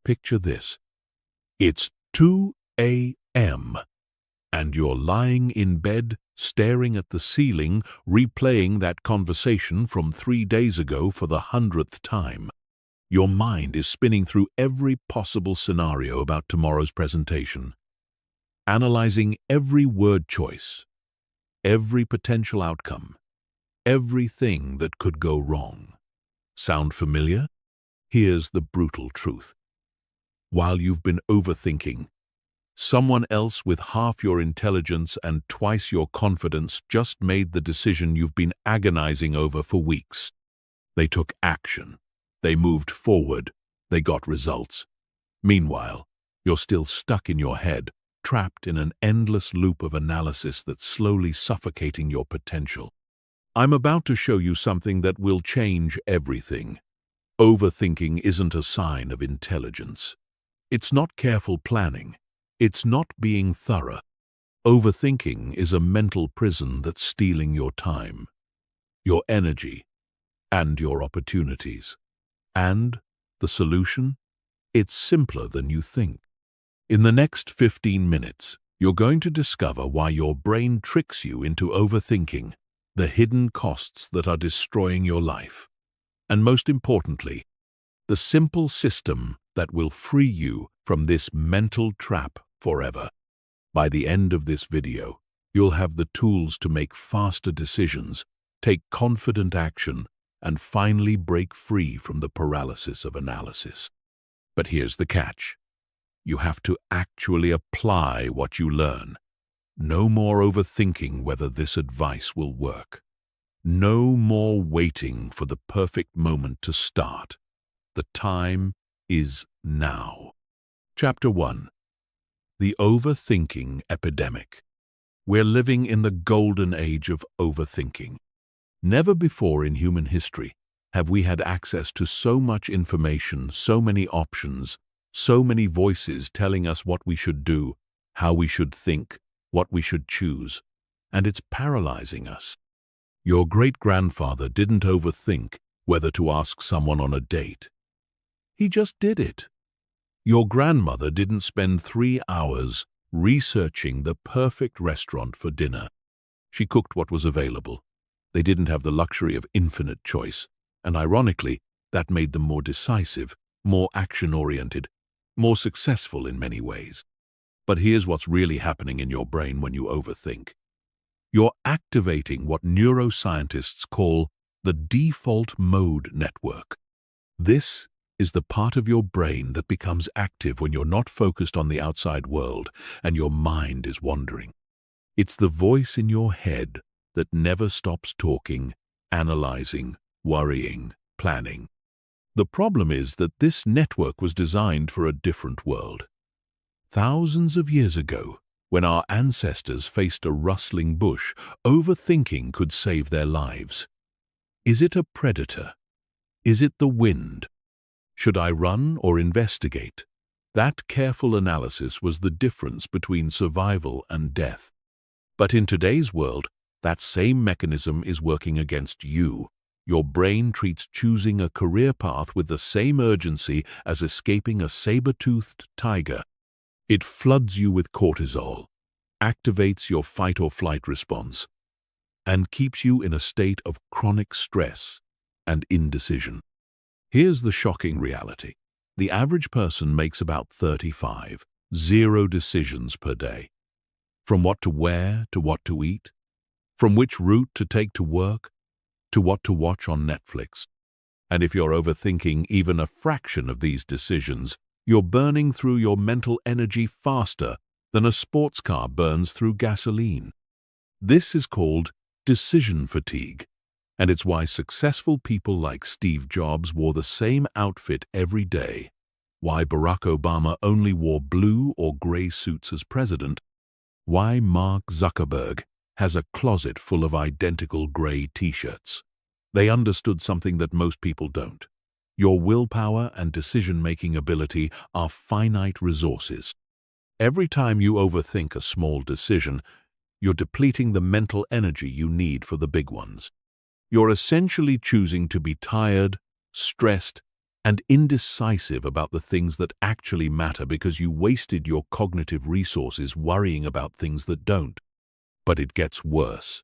Picture this. It's 2 a.m. and you're lying in bed, staring at the ceiling, replaying that conversation from 3 days ago for the 100th time. Your mind is spinning through every possible scenario about tomorrow's presentation, analyzing every word choice, every potential outcome, everything that could go wrong. Sound familiar? Here's the brutal truth. While you've been overthinking, someone else with half your intelligence and twice your confidence just made the decision you've been agonizing over for weeks. They took action. They moved forward. They got results. Meanwhile, you're still stuck in your head, trapped in an endless loop of analysis that's slowly suffocating your potential. I'm about to show you something that will change everything. Overthinking isn't a sign of intelligence. It's not careful planning. It's not being thorough. Overthinking is a mental prison that's stealing your time, your energy, and your opportunities. And the solution? It's simpler than you think. In the next 15 minutes, you're going to discover why your brain tricks you into overthinking, the hidden costs that are destroying your life, and most importantly, the simple system that will free you from this mental trap forever. By the end of this video, you'll have the tools to make faster decisions, take confident action, and finally break free from the paralysis of analysis. But here's the catch. You have to actually apply what you learn. No more overthinking whether this advice will work. No more waiting for the perfect moment to start. The time is now. Chapter 1. The Overthinking Epidemic. We're living in the golden age of overthinking. Never before in human history have we had access to so much information, so many options, so many voices telling us what we should do, how we should think, what we should choose, and it's paralyzing us. Your great-grandfather didn't overthink whether to ask someone on a date. He just did it. Your grandmother didn't spend 3 hours researching the perfect restaurant for dinner. She cooked what was available. They didn't have the luxury of infinite choice, and ironically, that made them more decisive, more action-oriented, more successful in many ways. But here's what's really happening in your brain when you overthink. You're activating what neuroscientists call the default mode network. This is the part of your brain that becomes active when you're not focused on the outside world and your mind is wandering. It's the voice in your head that never stops talking, analyzing, worrying, planning. The problem is that this network was designed for a different world. Thousands of years ago, when our ancestors faced a rustling bush, overthinking could save their lives. Is it a predator? Is it the wind? Should I run or investigate? That careful analysis was the difference between survival and death. But in today's world, that same mechanism is working against you. Your brain treats choosing a career path with the same urgency as escaping a saber-toothed tiger. It floods you with cortisol, activates your fight-or-flight response, and keeps you in a state of chronic stress and indecision. Here's the shocking reality. The average person makes about 35, 0 decisions per day. From what to wear to what to eat, from which route to take to work, to what to watch on Netflix. And if you're overthinking even a fraction of these decisions, you're burning through your mental energy faster than a sports car burns through gasoline. This is called decision fatigue, and it's why successful people like Steve Jobs wore the same outfit every day, why Barack Obama only wore blue or gray suits as president, why Mark Zuckerberg has a closet full of identical gray t-shirts. They understood something that most people don't. Your willpower and decision-making ability are finite resources. Every time you overthink a small decision, you're depleting the mental energy you need for the big ones. You're essentially choosing to be tired, stressed, and indecisive about the things that actually matter because you wasted your cognitive resources worrying about things that don't. But it gets worse.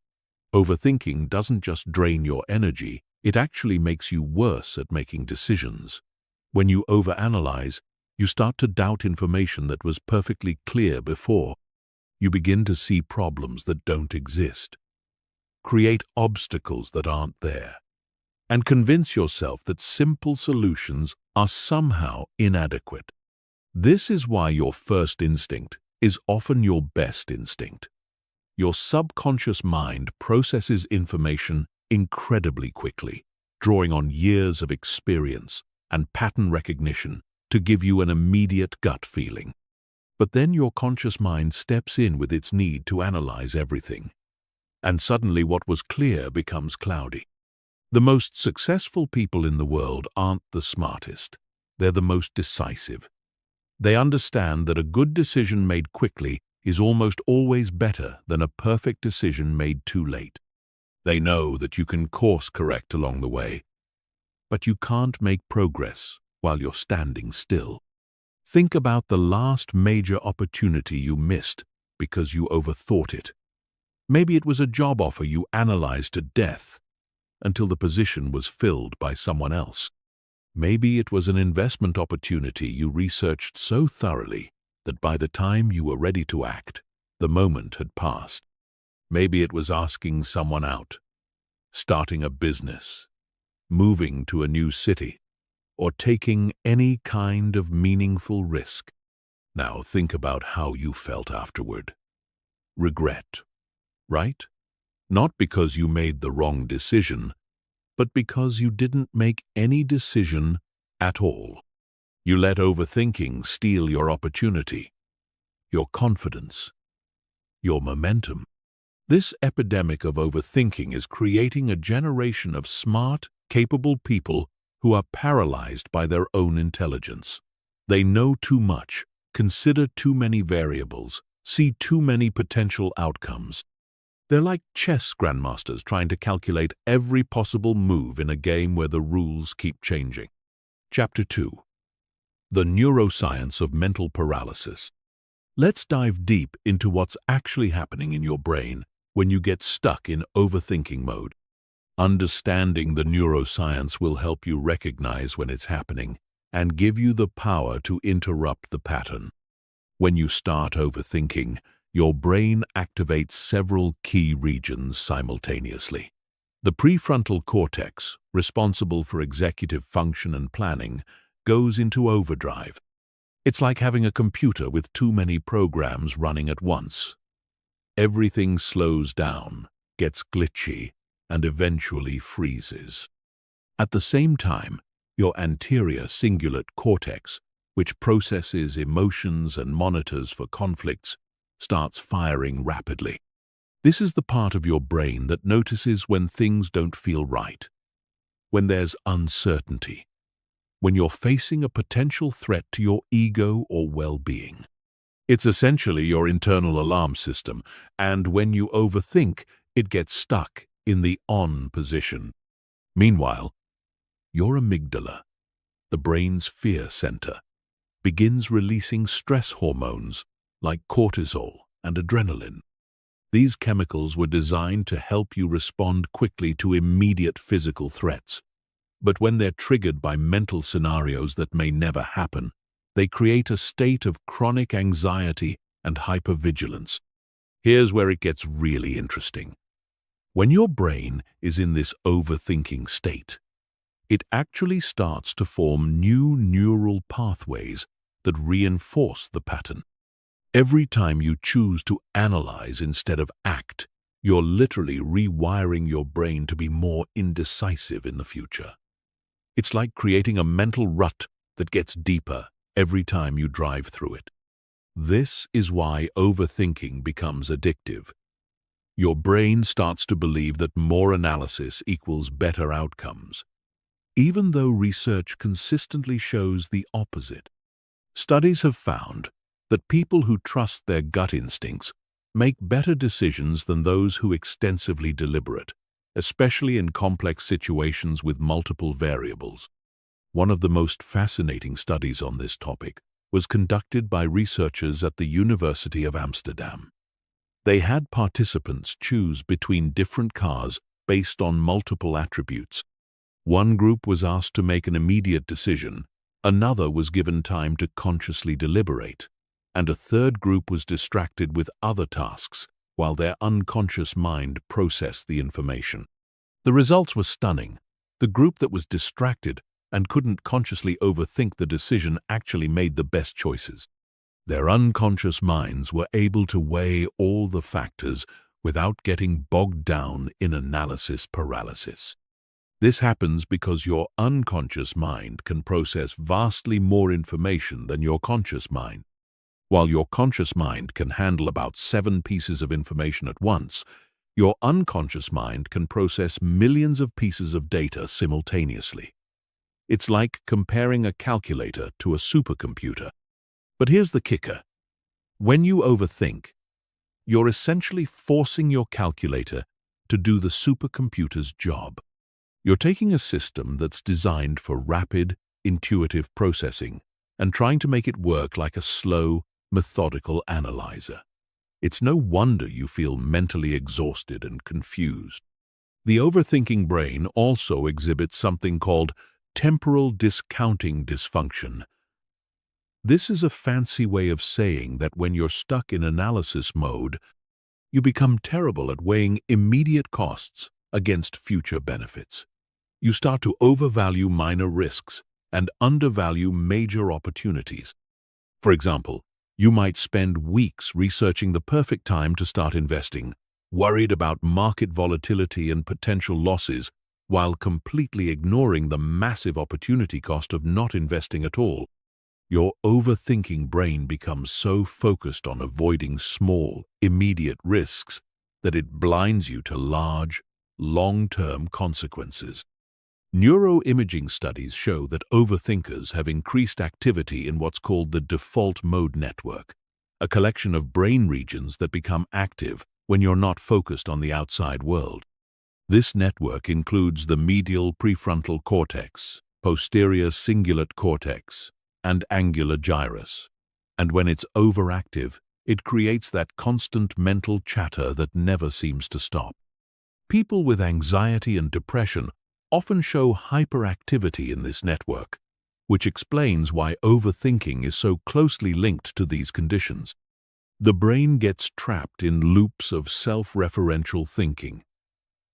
Overthinking doesn't just drain your energy, it actually makes you worse at making decisions. When you overanalyze, you start to doubt information that was perfectly clear before. You begin to see problems that don't exist, create obstacles that aren't there, and convince yourself that simple solutions are somehow inadequate. This is why your first instinct is often your best instinct. Your subconscious mind processes information incredibly quickly, drawing on years of experience and pattern recognition to give you an immediate gut feeling. But then your conscious mind steps in with its need to analyze everything, and suddenly what was clear becomes cloudy. The most successful people in the world aren't the smartest. They're the most decisive. They understand that a good decision made quickly is almost always better than a perfect decision made too late. They know that you can course correct along the way, but you can't make progress while you're standing still. Think about the last major opportunity you missed because you overthought it. Maybe it was a job offer you analyzed to death until the position was filled by someone else. Maybe it was an investment opportunity you researched so thoroughly that by the time you were ready to act, the moment had passed. Maybe it was asking someone out, starting a business, moving to a new city, or taking any kind of meaningful risk. Now think about how you felt afterward. Regret, right? Not because you made the wrong decision, but because you didn't make any decision at all. You let overthinking steal your opportunity, your confidence, your momentum. This epidemic of overthinking is creating a generation of smart, capable people who are paralyzed by their own intelligence. They know too much, consider too many variables, see too many potential outcomes. They're like chess grandmasters trying to calculate every possible move in a game where the rules keep changing. Chapter 2. The Neuroscience of Mental Paralysis. Let's dive deep into what's actually happening in your brain when you get stuck in overthinking mode. Understanding the neuroscience will help you recognize when it's happening and give you the power to interrupt the pattern. When you start overthinking, your brain activates several key regions simultaneously. The prefrontal cortex, responsible for executive function and planning, goes into overdrive. It's like having a computer with too many programs running at once. Everything slows down, gets glitchy, and eventually freezes. At the same time, your anterior cingulate cortex, which processes emotions and monitors for conflicts, starts firing rapidly. This is the part of your brain that notices when things don't feel right, when there's uncertainty, when you're facing a potential threat to your ego or well-being. It's essentially your internal alarm system, and when you overthink, it gets stuck in the on position. Meanwhile, your amygdala, the brain's fear center, begins releasing stress hormones like cortisol and adrenaline. These chemicals were designed to help you respond quickly to immediate physical threats. But when they're triggered by mental scenarios that may never happen, they create a state of chronic anxiety and hypervigilance. Here's where it gets really interesting. When your brain is in this overthinking state, it actually starts to form new neural pathways that reinforce the pattern. Every time you choose to analyze instead of act, you're literally rewiring your brain to be more indecisive in the future. It's like creating a mental rut that gets deeper every time you drive through it. This is why overthinking becomes addictive. Your brain starts to believe that more analysis equals better outcomes, even though research consistently shows the opposite. Studies have found that people who trust their gut instincts make better decisions than those who extensively deliberate, especially in complex situations with multiple variables. One of the most fascinating studies on this topic was conducted by researchers at the University of Amsterdam. They had participants choose between different cars based on multiple attributes. One group was asked to make an immediate decision, another was given time to consciously deliberate, and a third group was distracted with other tasks while their unconscious mind processed the information. The results were stunning. The group that was distracted and couldn't consciously overthink the decision actually made the best choices. Their unconscious minds were able to weigh all the factors without getting bogged down in analysis paralysis. This happens because your unconscious mind can process vastly more information than your conscious mind. While your conscious mind can handle about 7 pieces of information at once, your unconscious mind can process millions of pieces of data simultaneously. It's like comparing a calculator to a supercomputer. But here's the kicker. When you overthink, you're essentially forcing your calculator to do the supercomputer's job. You're taking a system that's designed for rapid, intuitive processing and trying to make it work like a slow, methodical analyzer. It's no wonder you feel mentally exhausted and confused. The overthinking brain also exhibits something called temporal discounting dysfunction. This is a fancy way of saying that when you're stuck in analysis mode, you become terrible at weighing immediate costs against future benefits. You start to overvalue minor risks and undervalue major opportunities. For example, you might spend weeks researching the perfect time to start investing, worried about market volatility and potential losses, while completely ignoring the massive opportunity cost of not investing at all. Your overthinking brain becomes so focused on avoiding small, immediate risks that it blinds you to large, long-term consequences. Neuroimaging studies show that overthinkers have increased activity in what's called the default mode network, a collection of brain regions that become active when you're not focused on the outside world. This network includes the medial prefrontal cortex, posterior cingulate cortex, and angular gyrus. And when it's overactive, it creates that constant mental chatter that never seems to stop. People with anxiety and depression often show hyperactivity in this network, which explains why overthinking is so closely linked to these conditions. The brain gets trapped in loops of self-referential thinking,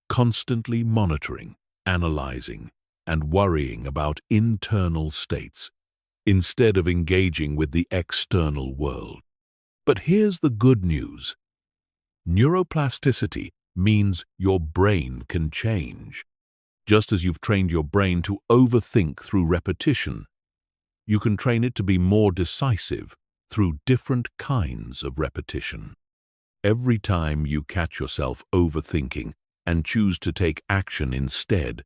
constantly monitoring, analyzing, and worrying about internal states, instead of engaging with the external world. But here's the good news. Neuroplasticity means your brain can change. Just as you've trained your brain to overthink through repetition, you can train it to be more decisive through different kinds of repetition. Every time you catch yourself overthinking and choose to take action instead,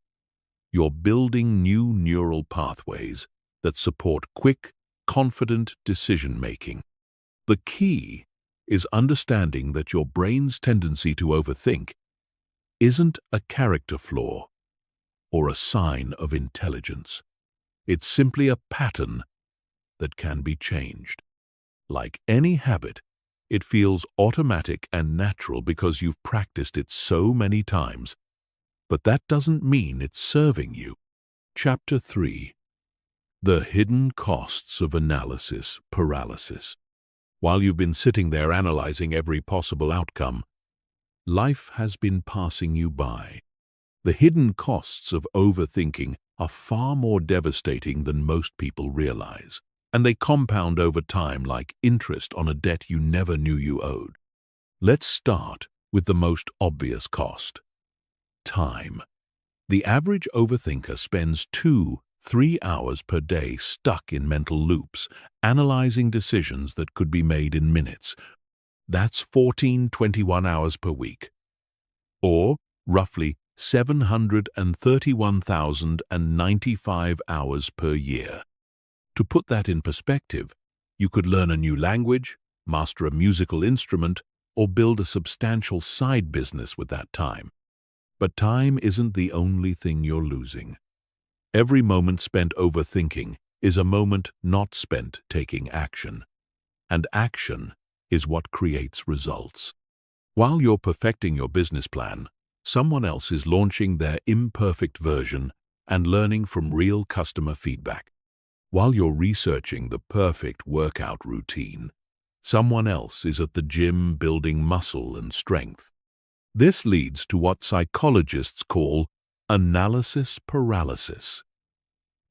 you're building new neural pathways that support quick, confident decision-making. The key is understanding that your brain's tendency to overthink isn't a character flaw or a sign of intelligence. It's simply a pattern that can be changed. Like any habit, it feels automatic and natural because you've practiced it so many times, but that doesn't mean it's serving you. Chapter 3. The Hidden Costs of Analysis Paralysis. While you've been sitting there analyzing every possible outcome, life has been passing you by. The hidden costs of overthinking are far more devastating than most people realize, and they compound over time like interest on a debt you never knew you owed. Let's start with the most obvious cost: time. The average overthinker spends 2-3 hours per day stuck in mental loops, analyzing decisions that could be made in minutes. That's 14-21 hours per week, or roughly 731,095 hours per year. To put that in perspective, you could learn a new language, master a musical instrument, or build a substantial side business with that time. But time isn't the only thing you're losing. Every moment spent overthinking is a moment not spent taking action. And action is what creates results. While you're perfecting your business plan, someone else is launching their imperfect version and learning from real customer feedback. While you're researching the perfect workout routine, someone else is at the gym building muscle and strength. This leads to what psychologists call analysis paralysis,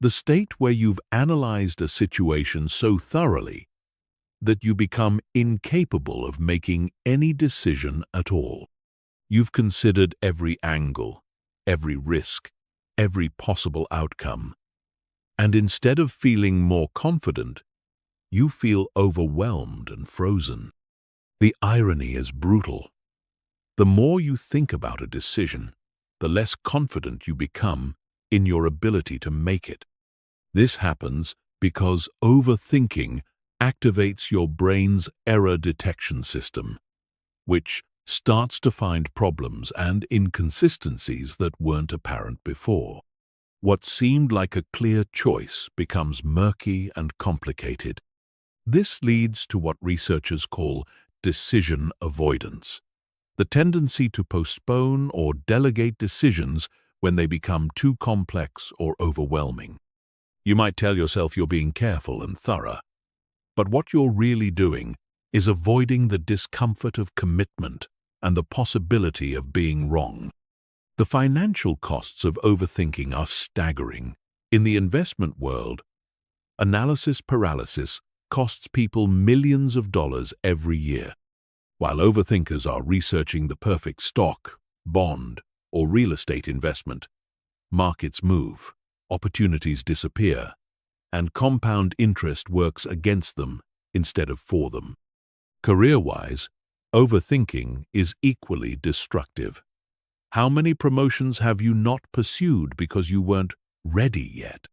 the state where you've analyzed a situation so thoroughly that you become incapable of making any decision at all. You've considered every angle, every risk, every possible outcome, and instead of feeling more confident, you feel overwhelmed and frozen. The irony is brutal. The more you think about a decision, the less confident you become in your ability to make it. This happens because overthinking activates your brain's error detection system, which starts to find problems and inconsistencies that weren't apparent before. What seemed like a clear choice becomes murky and complicated. This leads to what researchers call decision avoidance, the tendency to postpone or delegate decisions when they become too complex or overwhelming. You might tell yourself you're being careful and thorough, but what you're really doing is avoiding the discomfort of commitment and the possibility of being wrong. The financial costs of overthinking are staggering. In the investment world, analysis paralysis costs people millions of dollars every year. While overthinkers are researching the perfect stock, bond, or real estate investment, markets move, opportunities disappear, and compound interest works against them instead of for them. Career-wise, overthinking is equally destructive. How many promotions have you not pursued because you weren't ready yet?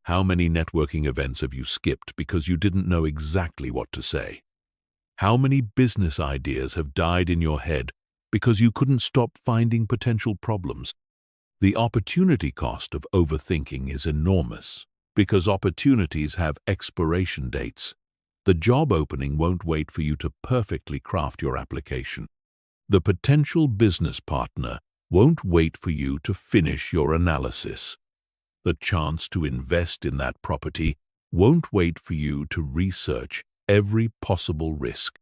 How many networking events have you skipped because you didn't know exactly what to say? How many business ideas have died in your head because you couldn't stop finding potential problems? The opportunity cost of overthinking is enormous because opportunities have expiration dates. The job opening won't wait for you to perfectly craft your application. The potential business partner won't wait for you to finish your analysis. The chance to invest in that property won't wait for you to research every possible risk.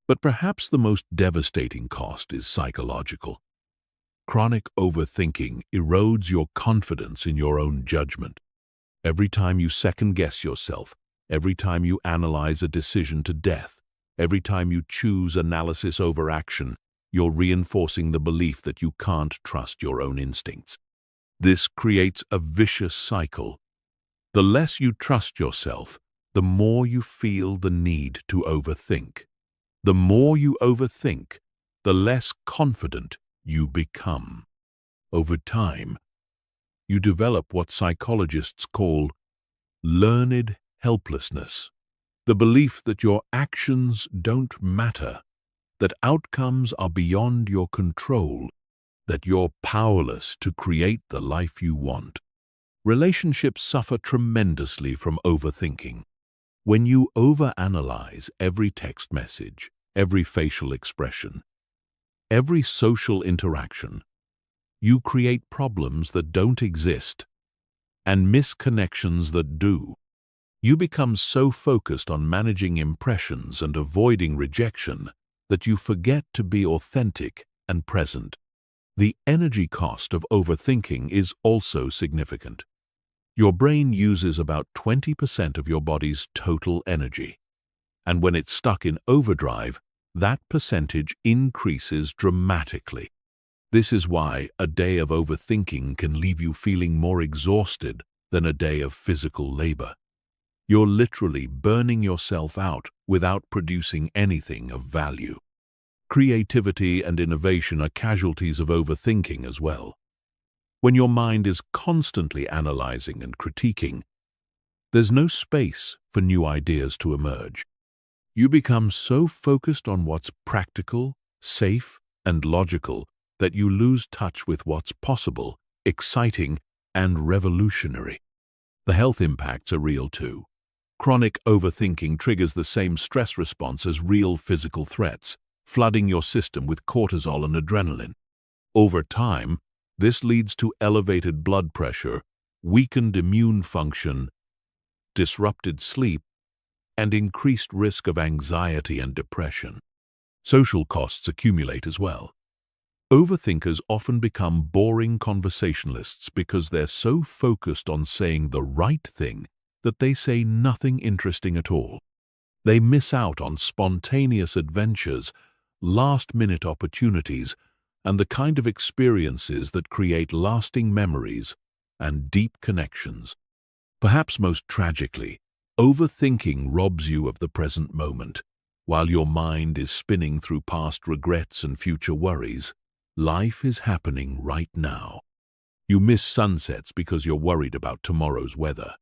But perhaps the most devastating cost is psychological. Chronic overthinking erodes your confidence in your own judgment. Every time you second-guess yourself, every time you analyze a decision to death, every time you choose analysis over action, you're reinforcing the belief that you can't trust your own instincts. This creates a vicious cycle. The less you trust yourself, the more you feel the need to overthink. The more you overthink, the less confident you become. Over time, you develop what psychologists call learned helplessness, the belief that your actions don't matter, that outcomes are beyond your control, that you're powerless to create the life you want. Relationships suffer tremendously from overthinking. When you overanalyze every text message, every facial expression, every social interaction, you create problems that don't exist and misconnections that do. You become so focused on managing impressions and avoiding rejection that you forget to be authentic and present. The energy cost of overthinking is also significant. Your brain uses about 20% of your body's total energy, and when it's stuck in overdrive, that percentage increases dramatically. This is why a day of overthinking can leave you feeling more exhausted than a day of physical labor. You're literally burning yourself out without producing anything of value. Creativity and innovation are casualties of overthinking as well. When your mind is constantly analyzing and critiquing, there's no space for new ideas to emerge. You become so focused on what's practical, safe, and logical that you lose touch with what's possible, exciting, and revolutionary. The health impacts are real too. Chronic overthinking triggers the same stress response as real physical threats, flooding your system with cortisol and adrenaline. Over time, this leads to elevated blood pressure, weakened immune function, disrupted sleep, and increased risk of anxiety and depression. Social costs accumulate as well. Overthinkers often become boring conversationalists because they're so focused on saying the right thing that they say nothing interesting at all. They miss out on spontaneous adventures, last-minute opportunities, and the kind of experiences that create lasting memories and deep connections. Perhaps most tragically, overthinking robs you of the present moment. While your mind is spinning through past regrets and future worries, life is happening right now. You miss sunsets because you're worried about tomorrow's weather.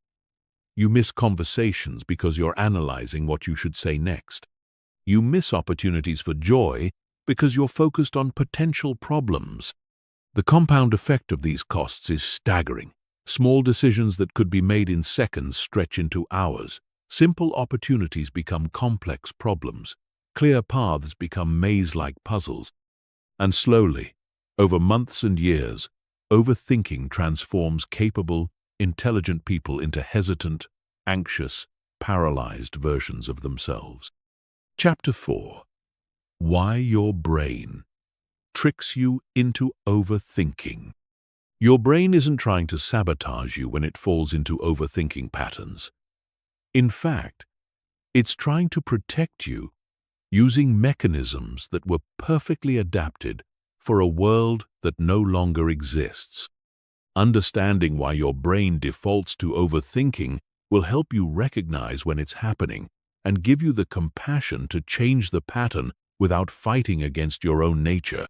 You miss conversations because you're analyzing what you should say next. You miss opportunities for joy because you're focused on potential problems. The compound effect of these costs is staggering. Small decisions that could be made in seconds stretch into hours. Simple opportunities become complex problems. Clear paths become maze-like puzzles. And slowly, over months and years, overthinking transforms capable, intelligent people into hesitant, anxious, paralyzed versions of themselves. Chapter 4. Why your brain tricks you into overthinking. Your brain isn't trying to sabotage you when it falls into overthinking patterns. In fact, it's trying to protect you using mechanisms that were perfectly adapted for a world that no longer exists. Understanding why your brain defaults to overthinking will help you recognize when it's happening and give you the compassion to change the pattern without fighting against your own nature.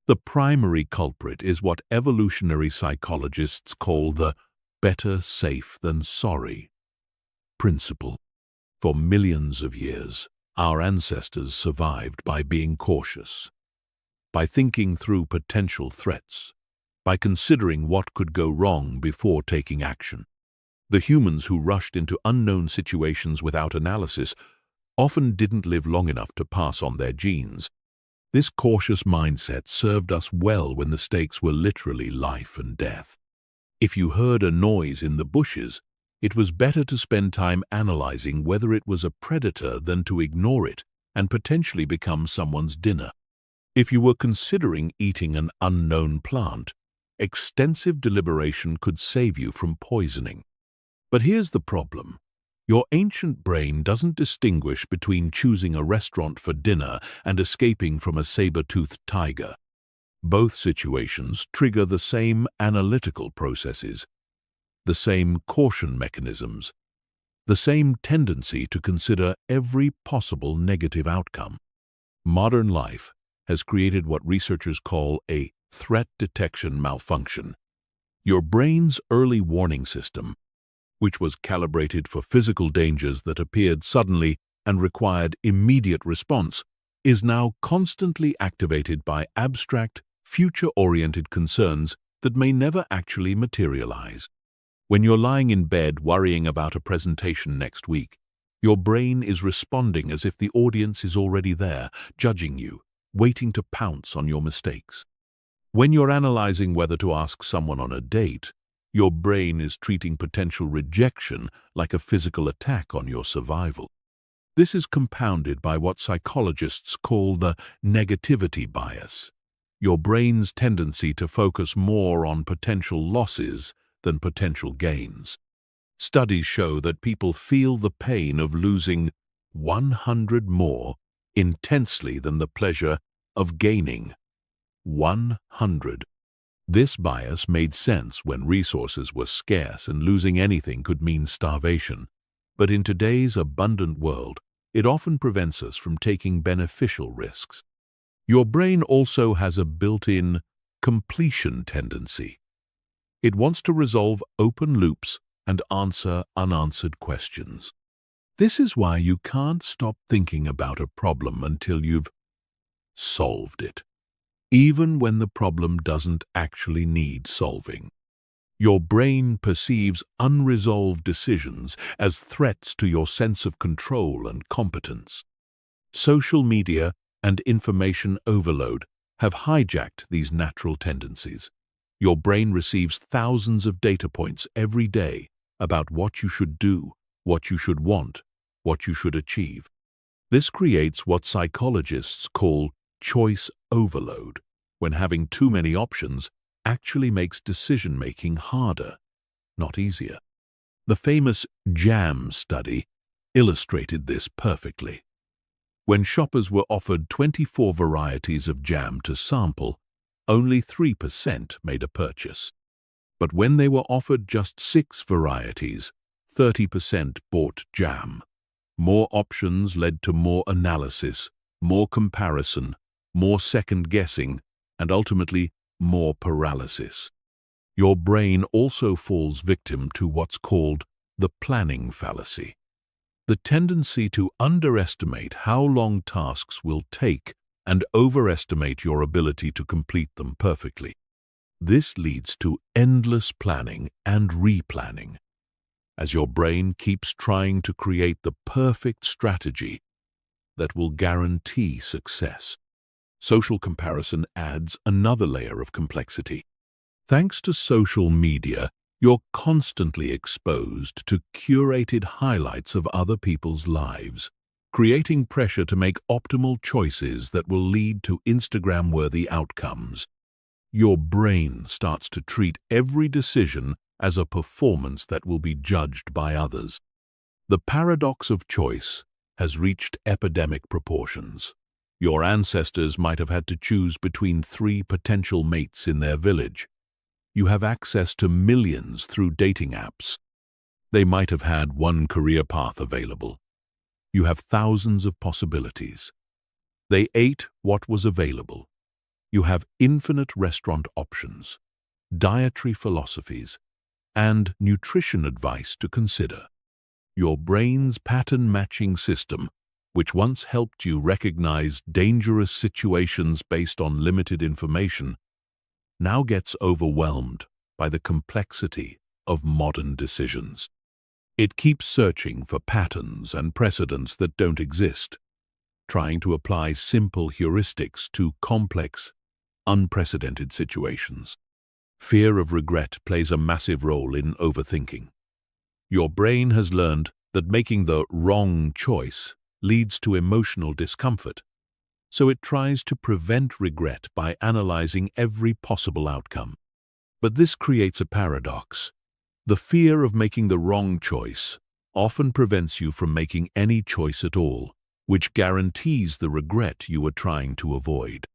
The primary culprit is what evolutionary psychologists call the better safe than sorry principle. For millions of years, our ancestors survived by being cautious, by thinking through potential threats, by considering what could go wrong before taking action. The humans who rushed into unknown situations without analysis often didn't live long enough to pass on their genes. This cautious mindset served us well when the stakes were literally life and death. If you heard a noise in the bushes, it was better to spend time analyzing whether it was a predator than to ignore it and potentially become someone's dinner. If you were considering eating an unknown plant, extensive deliberation could save you from poisoning. But here's the problem. Your ancient brain doesn't distinguish between choosing a restaurant for dinner and escaping from a saber-toothed tiger. Both situations trigger the same analytical processes, the same caution mechanisms, the same tendency to consider every possible negative outcome. Modern life has created what researchers call a threat detection malfunction. Your brain's early warning system, which was calibrated for physical dangers that appeared suddenly and required immediate response, is now constantly activated by abstract, future-oriented concerns that may never actually materialize. When you're lying in bed worrying about a presentation next week, your brain is responding as if the audience is already there, judging you, waiting to pounce on your mistakes. When you're analyzing whether to ask someone on a date, your brain is treating potential rejection like a physical attack on your survival. This is compounded by what psychologists call the negativity bias, your brain's tendency to focus more on potential losses than potential gains. Studies show that people feel the pain of losing 100 more intensely than the pleasure of gaining 100. This bias made sense when resources were scarce and losing anything could mean starvation. But in today's abundant world, it often prevents us from taking beneficial risks. Your brain also has a built-in completion tendency. It wants to resolve open loops and answer unanswered questions. This is why you can't stop thinking about a problem until you've solved it, even when the problem doesn't actually need solving. Your brain perceives unresolved decisions as threats to your sense of control and competence. Social media and information overload have hijacked these natural tendencies. Your brain receives thousands of data points every day about what you should do, what you should want, what you should achieve. This creates what psychologists call choice overload, when having too many options actually makes decision-making harder, not easier. The famous jam study illustrated this perfectly. When shoppers were offered 24 varieties of jam to sample, only 3% made a purchase. But when they were offered just 6 varieties, 30% bought jam. More options led to more analysis, more comparison, more second-guessing, and ultimately more paralysis. Your brain also falls victim to what's called the planning fallacy, the tendency to underestimate how long tasks will take and overestimate your ability to complete them perfectly. This leads to endless planning and replanning, as your brain keeps trying to create the perfect strategy that will guarantee success. Social comparison adds another layer of complexity. Thanks to social media, you're constantly exposed to curated highlights of other people's lives, creating pressure to make optimal choices that will lead to Instagram-worthy outcomes. Your brain starts to treat every decision as a performance that will be judged by others. The paradox of choice has reached epidemic proportions. Your ancestors might have had to choose between 3 potential mates in their village. You have access to millions through dating apps. They might have had one career path available. You have thousands of possibilities. They ate what was available. You have infinite restaurant options, dietary philosophies, and nutrition advice to consider. Your brain's pattern-matching system, which once helped you recognize dangerous situations based on limited information, now gets overwhelmed by the complexity of modern decisions. It keeps searching for patterns and precedents that don't exist, trying to apply simple heuristics to complex, unprecedented situations. Fear of regret plays a massive role in overthinking. Your brain has learned that making the wrong choice leads to emotional discomfort, so it tries to prevent regret by analyzing every possible outcome. But this creates a paradox. The fear of making the wrong choice often prevents you from making any choice at all, which guarantees the regret you are trying to avoid.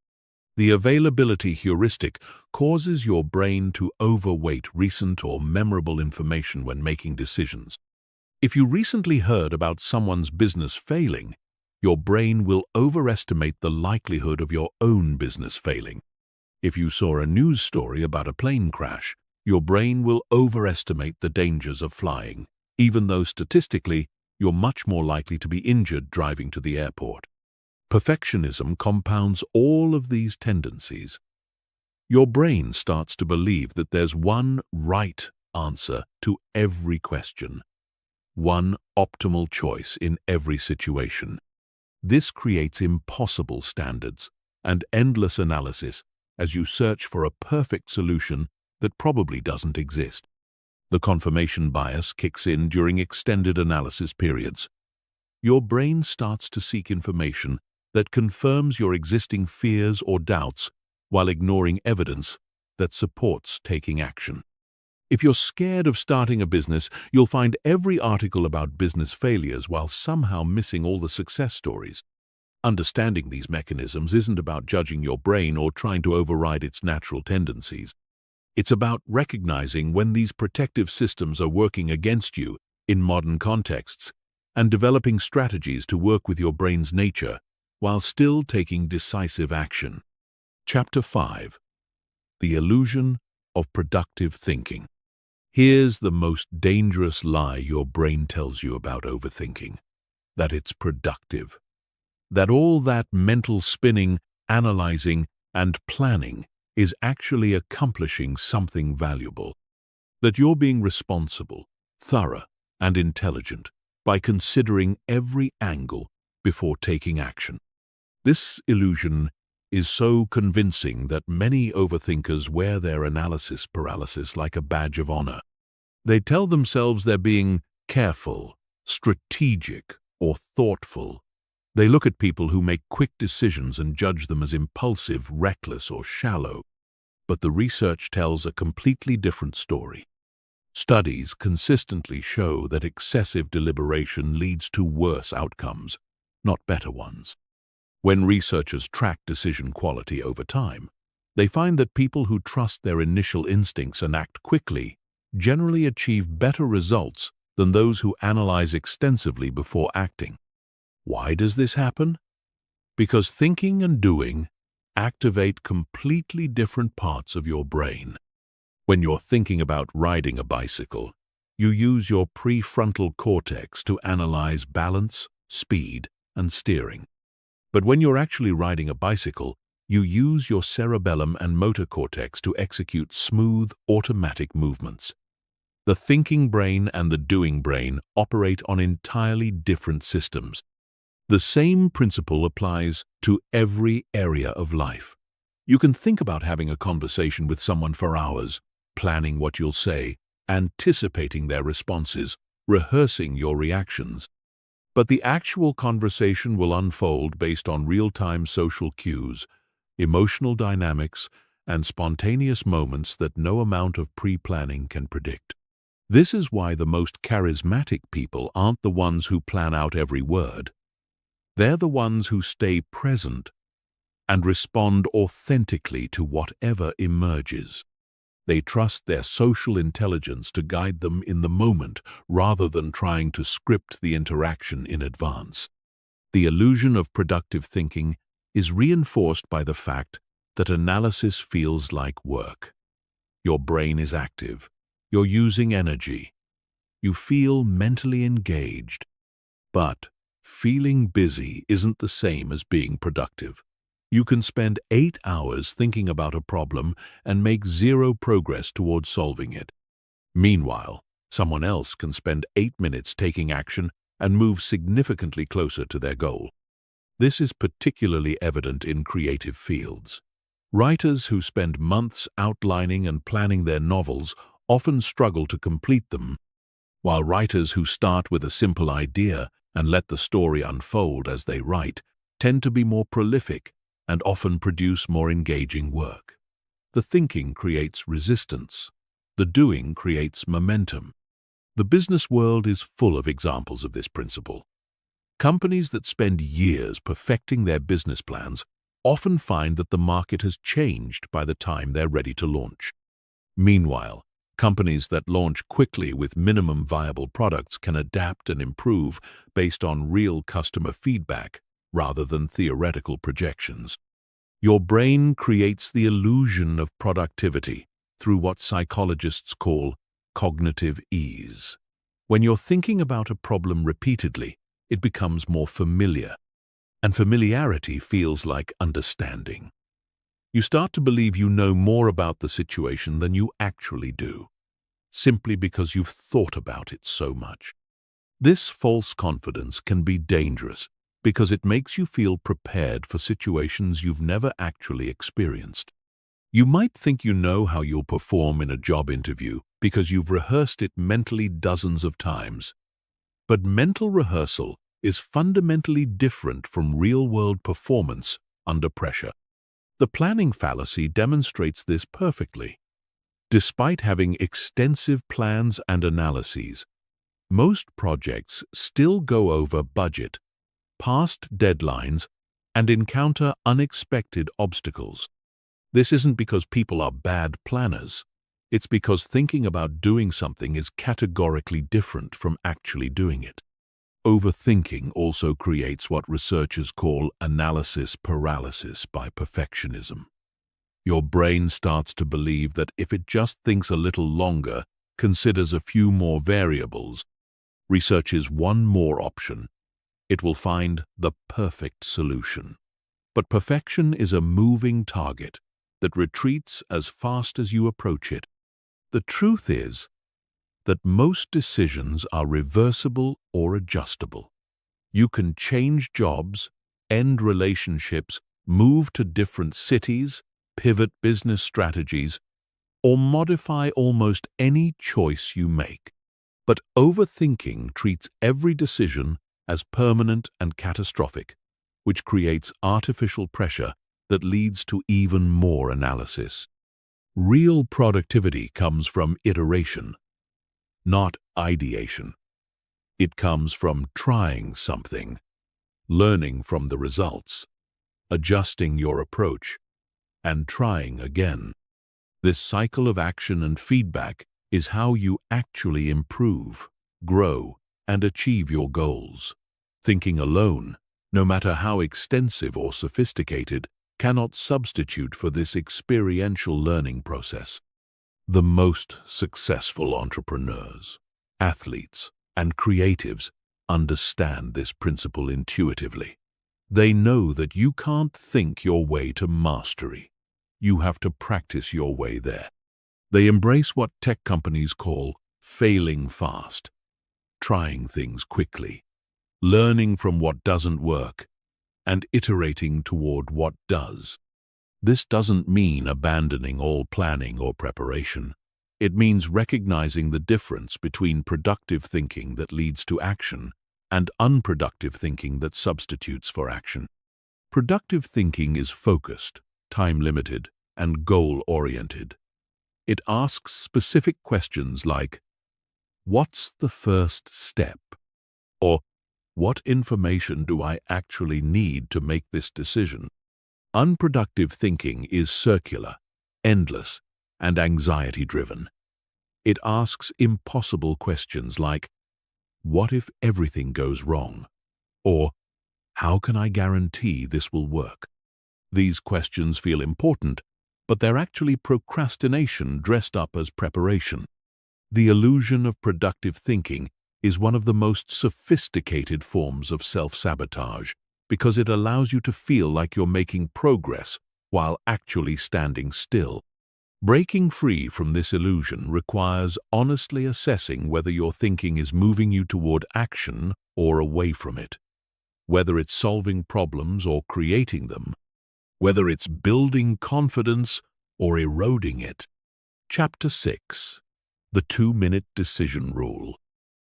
The availability heuristic causes your brain to overweight recent or memorable information when making decisions. If you recently heard about someone's business failing, your brain will overestimate the likelihood of your own business failing. If you saw a news story about a plane crash, your brain will overestimate the dangers of flying, even though statistically you're much more likely to be injured driving to the airport. Perfectionism compounds all of these tendencies. Your brain starts to believe that there's one right answer to every question, one optimal choice in every situation. This creates impossible standards and endless analysis as you search for a perfect solution that probably doesn't exist. The confirmation bias kicks in during extended analysis periods. Your brain starts to seek information that confirms your existing fears or doubts while ignoring evidence that supports taking action. If you're scared of starting a business, you'll find every article about business failures while somehow missing all the success stories. Understanding these mechanisms isn't about judging your brain or trying to override its natural tendencies. It's about recognizing when these protective systems are working against you in modern contexts and developing strategies to work with your brain's nature while still taking decisive action. Chapter 5. The Illusion of Productive Thinking. Here's the most dangerous lie your brain tells you about overthinking: that it's productive. That all that mental spinning, analyzing, and planning is actually accomplishing something valuable. that you're being responsible, thorough, and intelligent by considering every angle before taking action. This illusion is so convincing that many overthinkers wear their analysis paralysis like a badge of honor. They tell themselves they're being careful, strategic, or thoughtful. They look at people who make quick decisions and judge them as impulsive, reckless, or shallow. But the research tells a completely different story. Studies consistently show that excessive deliberation leads to worse outcomes, not better ones. When researchers track decision quality over time, they find that people who trust their initial instincts and act quickly generally achieve better results than those who analyze extensively before acting. Why does this happen? Because thinking and doing activate completely different parts of your brain. When you're thinking about riding a bicycle, you use your prefrontal cortex to analyze balance, speed, and steering. But when you're actually riding a bicycle, you use your cerebellum and motor cortex to execute smooth, automatic movements. The thinking brain and the doing brain operate on entirely different systems. The same principle applies to every area of life. You can think about having a conversation with someone for hours, planning what you'll say, anticipating their responses, rehearsing your reactions. But the actual conversation will unfold based on real-time social cues, emotional dynamics, and spontaneous moments that no amount of pre-planning can predict. This is why the most charismatic people aren't the ones who plan out every word. They're the ones who stay present and respond authentically to whatever emerges. They trust their social intelligence to guide them in the moment rather than trying to script the interaction in advance. The illusion of productive thinking is reinforced by the fact that analysis feels like work. Your brain is active. You're using energy. You feel mentally engaged. But feeling busy isn't the same as being productive. You can spend 8 hours thinking about a problem and make zero progress towards solving it. Meanwhile, someone else can spend 8 minutes taking action and move significantly closer to their goal. This is particularly evident in creative fields. Writers who spend months outlining and planning their novels often struggle to complete them, while writers who start with a simple idea and let the story unfold as they write tend to be more prolific and often produce more engaging work. The thinking creates resistance. The doing creates momentum. The business world is full of examples of this principle. Companies that spend years perfecting their business plans often find that the market has changed by the time they're ready to launch. Meanwhile, companies that launch quickly with minimum viable products can adapt and improve based on real customer feedback rather than theoretical projections. Your brain creates the illusion of productivity through what psychologists call cognitive ease. When you're thinking about a problem repeatedly, it becomes more familiar, and familiarity feels like understanding. You start to believe you know more about the situation than you actually do, simply because you've thought about it so much. This false confidence can be dangerous because it makes you feel prepared for situations you've never actually experienced. You might think you know how you'll perform in a job interview because you've rehearsed it mentally dozens of times. But mental rehearsal is fundamentally different from real-world performance under pressure. The planning fallacy demonstrates this perfectly. Despite having extensive plans and analyses, most projects still go over budget, past deadlines, and encounter unexpected obstacles. This isn't because people are bad planners. It's because thinking about doing something is categorically different from actually doing it. Overthinking also creates what researchers call analysis paralysis by perfectionism. Your brain starts to believe that if it just thinks a little longer, considers a few more variables, researches one more option, it will find the perfect solution. But perfection is a moving target that retreats as fast as you approach it. The truth is that most decisions are reversible or adjustable. You can change jobs, end relationships, move to different cities, pivot business strategies, or modify almost any choice you make. But overthinking treats every decision as permanent and catastrophic, which creates artificial pressure that leads to even more analysis. Real productivity comes from iteration, not ideation. It comes from trying something, learning from the results, adjusting your approach, and trying again. This cycle of action and feedback is how you actually improve, grow, and achieve your goals. Thinking alone, no matter how extensive or sophisticated, cannot substitute for this experiential learning process. The most successful entrepreneurs, athletes, and creatives understand this principle intuitively. They know that you can't think your way to mastery. You have to practice your way there. They embrace what tech companies call failing fast, trying things quickly, learning from what doesn't work, and iterating toward what does. This doesn't mean abandoning all planning or preparation. It means recognizing the difference between productive thinking that leads to action and unproductive thinking that substitutes for action. Productive thinking is focused, time-limited, and goal-oriented. It asks specific questions like, "What's the first step?" or "What information do I actually need to make this decision?" Unproductive thinking is circular, endless, and anxiety-driven. It asks impossible questions like, "What if everything goes wrong?" or "How can I guarantee this will work?" These questions feel important, but they're actually procrastination dressed up as preparation. The illusion of productive thinking is one of the most sophisticated forms of self-sabotage because it allows you to feel like you're making progress while actually standing still. Breaking free from this illusion requires honestly assessing whether your thinking is moving you toward action or away from it, whether it's solving problems or creating them, whether it's building confidence or eroding it. Chapter 6. The 2-Minute Decision Rule.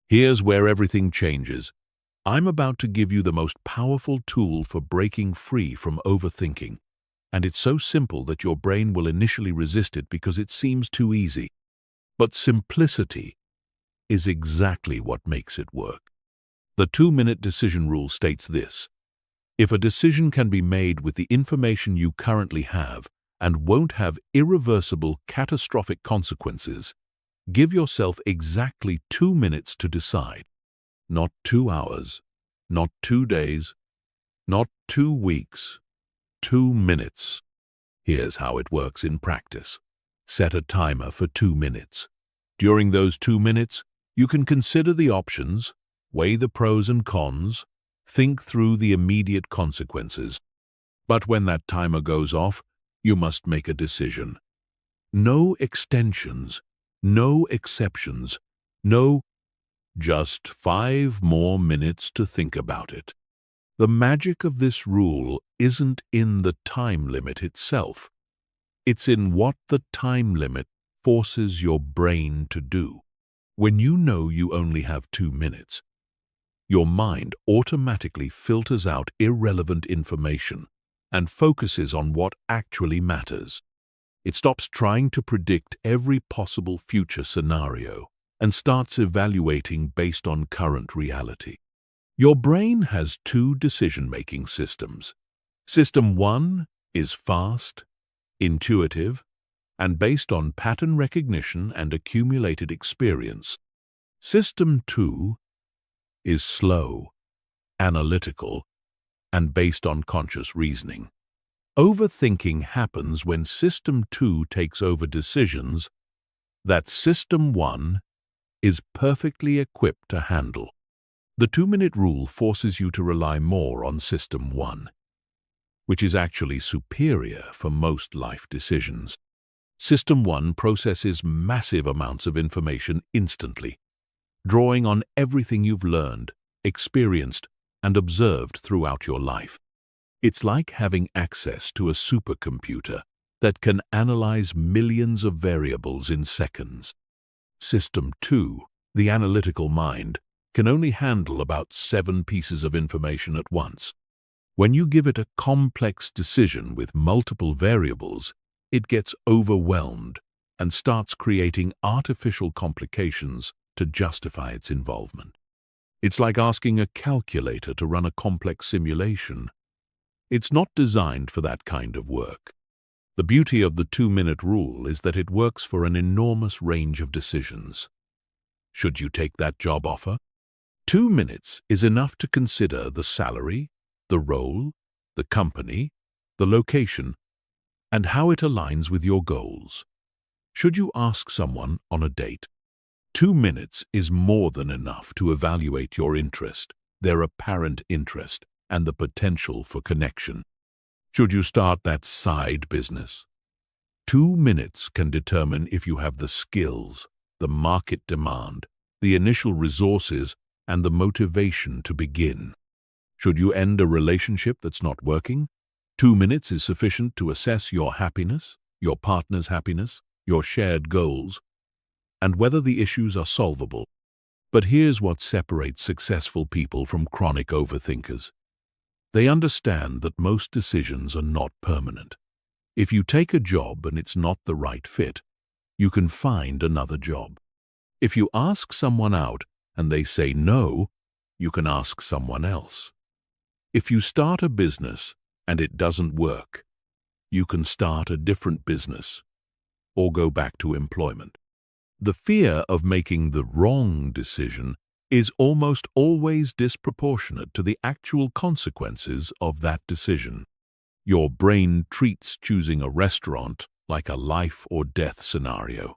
Here's where everything changes. I'm about to give you the most powerful tool for breaking free from overthinking. And it's so simple that your brain will initially resist it because it seems too easy. But simplicity is exactly what makes it work. The 2-Minute Decision Rule states this: if a decision can be made with the information you currently have and won't have irreversible, catastrophic consequences, give yourself exactly 2 minutes to decide. Not 2 hours, not 2 days, not 2 weeks, 2 minutes. Here's how it works in practice. Set a timer for 2 minutes. During those 2 minutes, you can consider the options, weigh the pros and cons, think through the immediate consequences. But when that timer goes off, you must make a decision. No extensions, no exceptions, no just 5 more minutes to think about it. The magic of this rule isn't in the time limit itself. It's in what the time limit forces your brain to do. When you know you only have 2 minutes, your mind automatically filters out irrelevant information and focuses on what actually matters. It stops trying to predict every possible future scenario and starts evaluating based on current reality. Your brain has 2 decision-making systems. System 1 is fast, intuitive, and based on pattern recognition and accumulated experience. System 2 is slow, analytical, and based on conscious reasoning. Overthinking happens when System 2 takes over decisions that System 1 is perfectly equipped to handle. The 2-minute rule forces you to rely more on System 1, which is actually superior for most life decisions. System 1 processes massive amounts of information instantly, drawing on everything you've learned, experienced, and observed throughout your life. It's like having access to a supercomputer that can analyze millions of variables in seconds. System 2, the analytical mind, can only handle about 7 pieces of information at once. When you give it a complex decision with multiple variables, it gets overwhelmed and starts creating artificial complications to justify its involvement. It's like asking a calculator to run a complex simulation. It's not designed for that kind of work. The beauty of the 2-minute rule is that it works for an enormous range of decisions. Should you take that job offer? 2 minutes is enough to consider the salary, the role, the company, the location, and how it aligns with your goals. Should you ask someone on a date? 2 minutes is more than enough to evaluate your interest, their apparent interest, and the potential for connection. Should you start that side business? 2 minutes can determine if you have the skills, the market demand, the initial resources, and the motivation to begin. Should you end a relationship that's not working? 2 minutes is sufficient to assess your happiness, your partner's happiness, your shared goals, and whether the issues are solvable. But here's what separates successful people from chronic overthinkers. They understand that most decisions are not permanent. If you take a job and it's not the right fit, you can find another job. If you ask someone out and they say no, you can ask someone else. If you start a business and it doesn't work, you can start a different business or go back to employment. The fear of making the wrong decision is almost always disproportionate to the actual consequences of that decision. Your brain treats choosing a restaurant like a life or death scenario.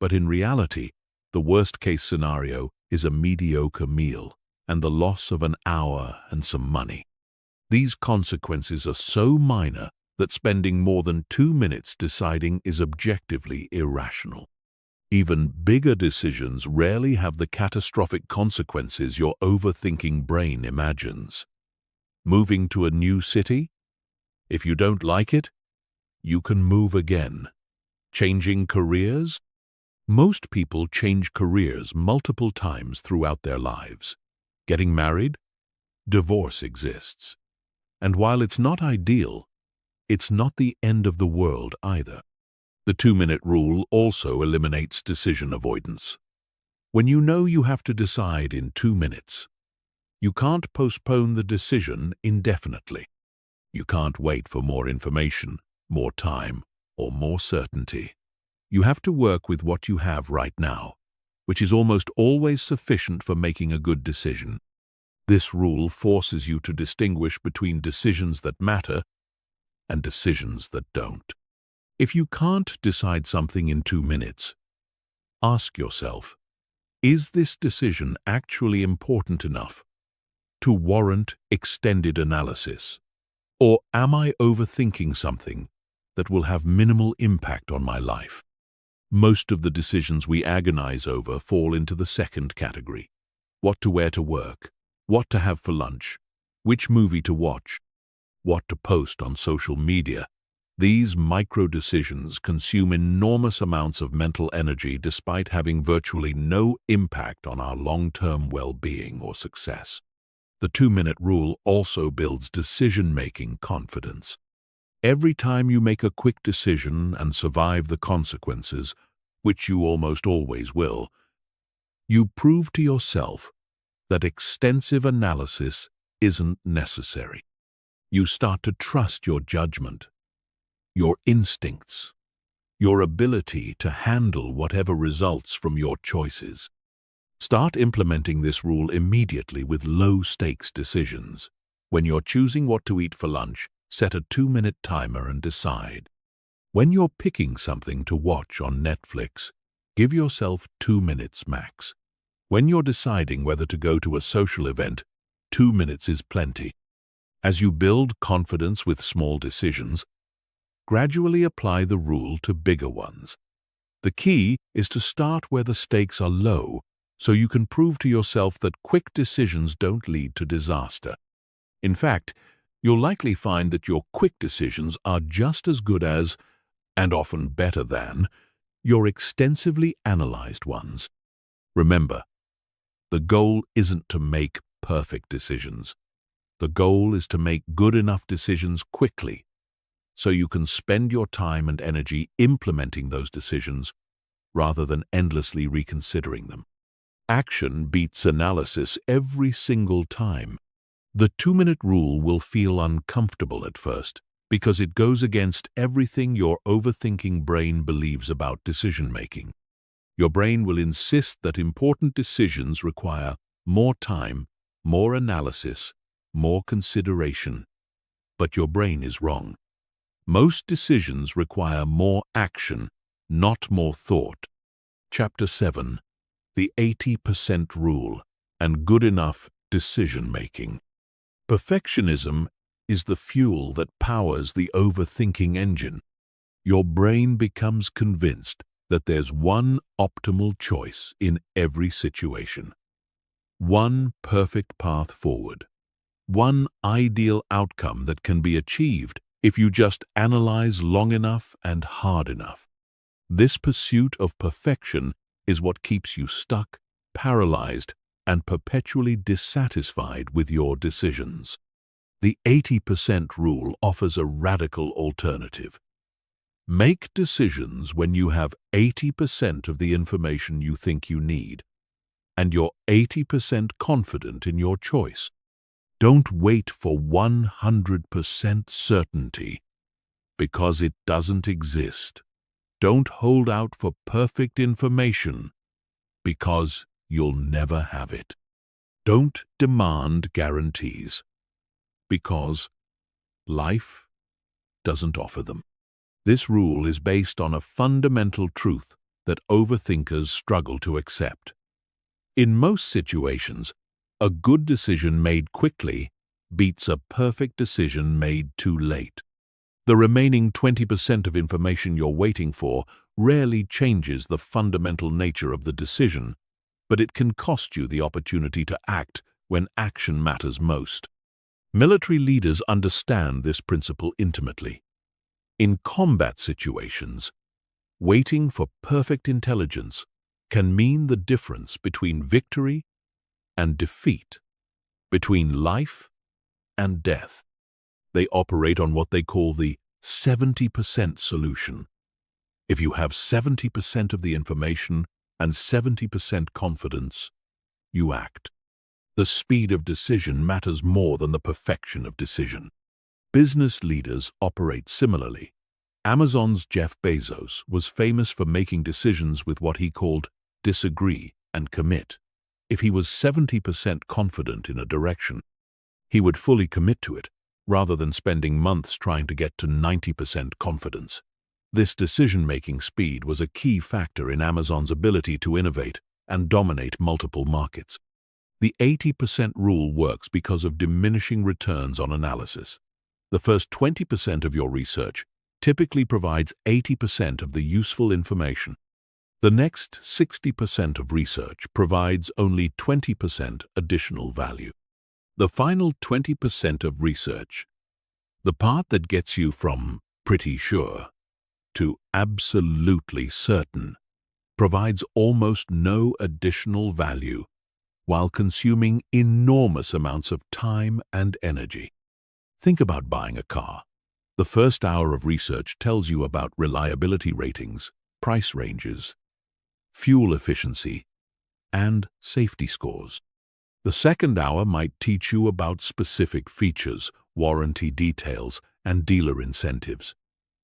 But in reality, the worst-case scenario is a mediocre meal and the loss of an hour and some money. These consequences are so minor that spending more than 2 minutes deciding is objectively irrational. Even bigger decisions rarely have the catastrophic consequences your overthinking brain imagines. Moving to a new city? If you don't like it, you can move again. Changing careers? Most people change careers multiple times throughout their lives. Getting married? Divorce exists. And while it's not ideal, it's not the end of the world either. The 2-minute rule also eliminates decision avoidance. When you know you have to decide in 2 minutes, you can't postpone the decision indefinitely. You can't wait for more information, more time, or more certainty. You have to work with what you have right now, which is almost always sufficient for making a good decision. This rule forces you to distinguish between decisions that matter and decisions that don't. If you can't decide something in 2 minutes, ask yourself, is this decision actually important enough to warrant extended analysis? Or am I overthinking something that will have minimal impact on my life? Most of the decisions we agonize over fall into the second category. What to wear to work, what to have for lunch, which movie to watch, what to post on social media. These micro-decisions consume enormous amounts of mental energy despite having virtually no impact on our long-term well-being or success. The 2-minute rule also builds decision-making confidence. Every time you make a quick decision and survive the consequences, which you almost always will, you prove to yourself that extensive analysis isn't necessary. You start to trust your judgment, your instincts, your ability to handle whatever results from your choices. Start implementing this rule immediately with low-stakes decisions. When you're choosing what to eat for lunch, set a 2-minute timer and decide. When you're picking something to watch on Netflix, give yourself 2 minutes max. When you're deciding whether to go to a social event, 2 minutes is plenty. As you build confidence with small decisions, Gradually apply the rule to bigger ones. The key is to start where the stakes are low, so you can prove to yourself that quick decisions don't lead to disaster. In fact, you'll likely find that your quick decisions are just as good as, and often better than, your extensively analyzed ones. Remember, the goal isn't to make perfect decisions. The goal is to make good enough decisions quickly, so you can spend your time and energy implementing those decisions rather than endlessly reconsidering them. Action beats analysis every single time. The 2-minute rule will feel uncomfortable at first because it goes against everything your overthinking brain believes about decision-making. Your brain will insist that important decisions require more time, more analysis, more consideration. But your brain is wrong. Most decisions require more action, not more thought. Chapter 7. The 80% Rule and Good Enough Decision-Making. Perfectionism is the fuel that powers the overthinking engine. Your brain becomes convinced that there's one optimal choice in every situation, one perfect path forward, one ideal outcome that can be achieved if you just analyze long enough and hard enough. This pursuit of perfection is what keeps you stuck, paralyzed, and perpetually dissatisfied with your decisions. The 80% rule offers a radical alternative. Make decisions when you have 80% of the information you think you need, and you're 80% confident in your choice. Don't wait for 100% certainty, because it doesn't exist. Don't hold out for perfect information, because you'll never have it. Don't demand guarantees, because life doesn't offer them. This rule is based on a fundamental truth that overthinkers struggle to accept. In most situations, a good decision made quickly beats a perfect decision made too late. The remaining 20% of information you're waiting for rarely changes the fundamental nature of the decision, but it can cost you the opportunity to act when action matters most. Military leaders understand this principle intimately. In combat situations, waiting for perfect intelligence can mean the difference between victory and defeat, between life and death. They operate on what they call the 70% solution. If you have 70% of the information and 70% confidence, you act. The speed of decision matters more than the perfection of decision. Business leaders operate similarly. Amazon's Jeff Bezos was famous for making decisions with what he called disagree and commit. If he was 70% confident in a direction, he would fully commit to it, rather than spending months trying to get to 90% confidence. This decision-making speed was a key factor in Amazon's ability to innovate and dominate multiple markets. The 80% rule works because of diminishing returns on analysis. The first 20% of your research typically provides 80% of the useful information. The next 60% of research provides only 20% additional value. The final 20% of research, the part that gets you from pretty sure to absolutely certain, provides almost no additional value while consuming enormous amounts of time and energy. Think about buying a car. The first hour of research tells you about reliability ratings, price ranges, fuel efficiency, and safety scores. The second hour might teach you about specific features, warranty details, and dealer incentives.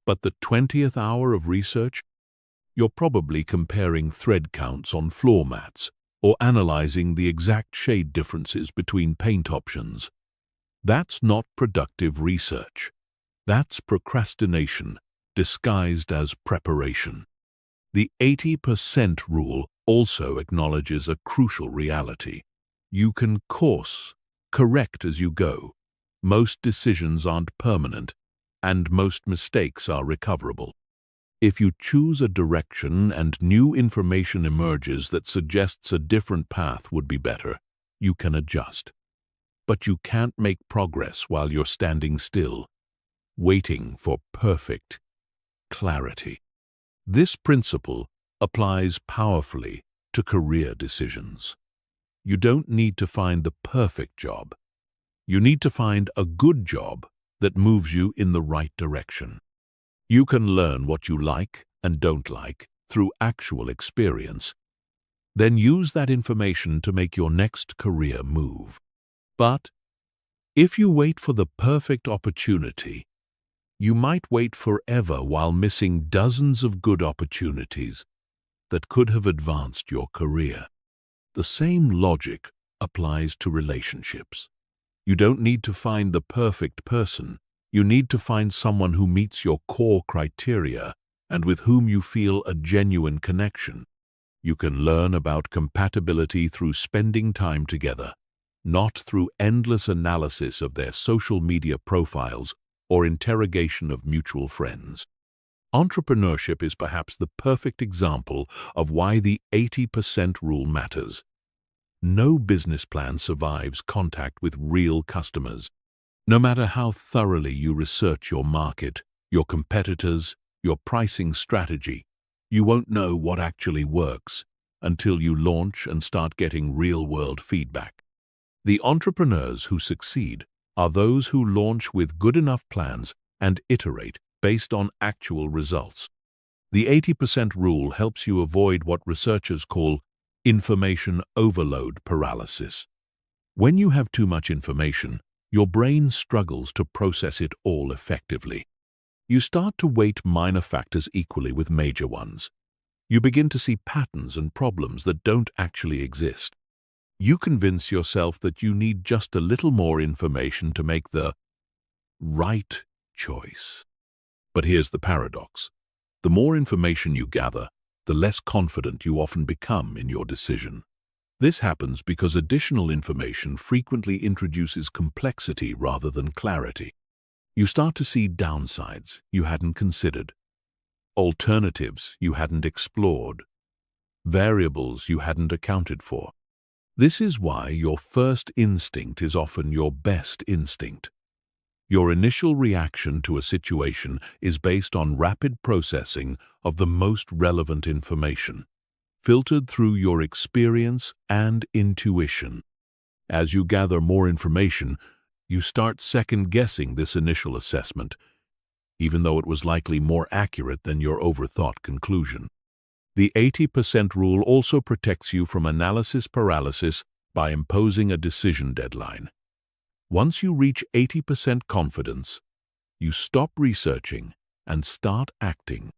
But the 20th hour of research, you're probably comparing thread counts on floor mats or analyzing the exact shade differences between paint options. That's not productive research. That's procrastination disguised as preparation. The 80% rule also acknowledges a crucial reality. You can course correct as you go. Most decisions aren't permanent, and most mistakes are recoverable. If you choose a direction and new information emerges that suggests a different path would be better, you can adjust. But you can't make progress while you're standing still, waiting for perfect clarity. This principle applies powerfully to career decisions. You don't need to find the perfect job. You need to find a good job that moves you in the right direction. You can learn what you like and don't like through actual experience. Then use that information to make your next career move. But if you wait for the perfect opportunity, you might wait forever while missing dozens of good opportunities that could have advanced your career. The same logic applies to relationships. You don't need to find the perfect person. You need to find someone who meets your core criteria and with whom you feel a genuine connection. You can learn about compatibility through spending time together, not through endless analysis of their social media profiles or interrogation of mutual friends. Entrepreneurship is perhaps the perfect example of why the 80% rule matters. No business plan survives contact with real customers. No matter how thoroughly you research your market, your competitors, your pricing strategy, you won't know what actually works until you launch and start getting real-world feedback. The entrepreneurs who succeed are those who launch with good enough plans and iterate based on actual results. The 80% rule helps you avoid what researchers call information overload paralysis. When you have too much information, your brain struggles to process it all effectively. You start to weight minor factors equally with major ones. You begin to see patterns and problems that don't actually exist. You convince yourself that you need just a little more information to make the right choice. But here's the paradox. The more information you gather, the less confident you often become in your decision. This happens because additional information frequently introduces complexity rather than clarity. You start to see downsides you hadn't considered, alternatives you hadn't explored, variables you hadn't accounted for. This is why your first instinct is often your best instinct. Your initial reaction to a situation is based on rapid processing of the most relevant information, filtered through your experience and intuition. As you gather more information, you start second-guessing this initial assessment, even though it was likely more accurate than your overthought conclusion. The 80% rule also protects you from analysis paralysis by imposing a decision deadline. Once you reach 80% confidence, you stop researching and start acting.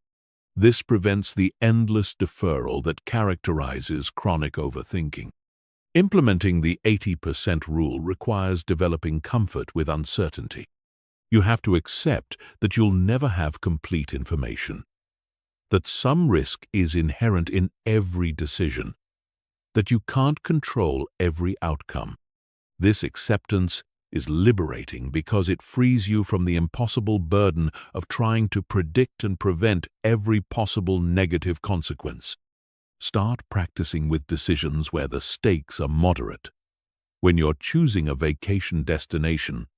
This prevents the endless deferral that characterizes chronic overthinking. Implementing the 80% rule requires developing comfort with uncertainty. You have to accept that you'll never have complete information, that some risk is inherent in every decision, that you can't control every outcome. This acceptance is liberating because it frees you from the impossible burden of trying to predict and prevent every possible negative consequence. Start practicing with decisions where the stakes are moderate. When you're choosing a vacation destination,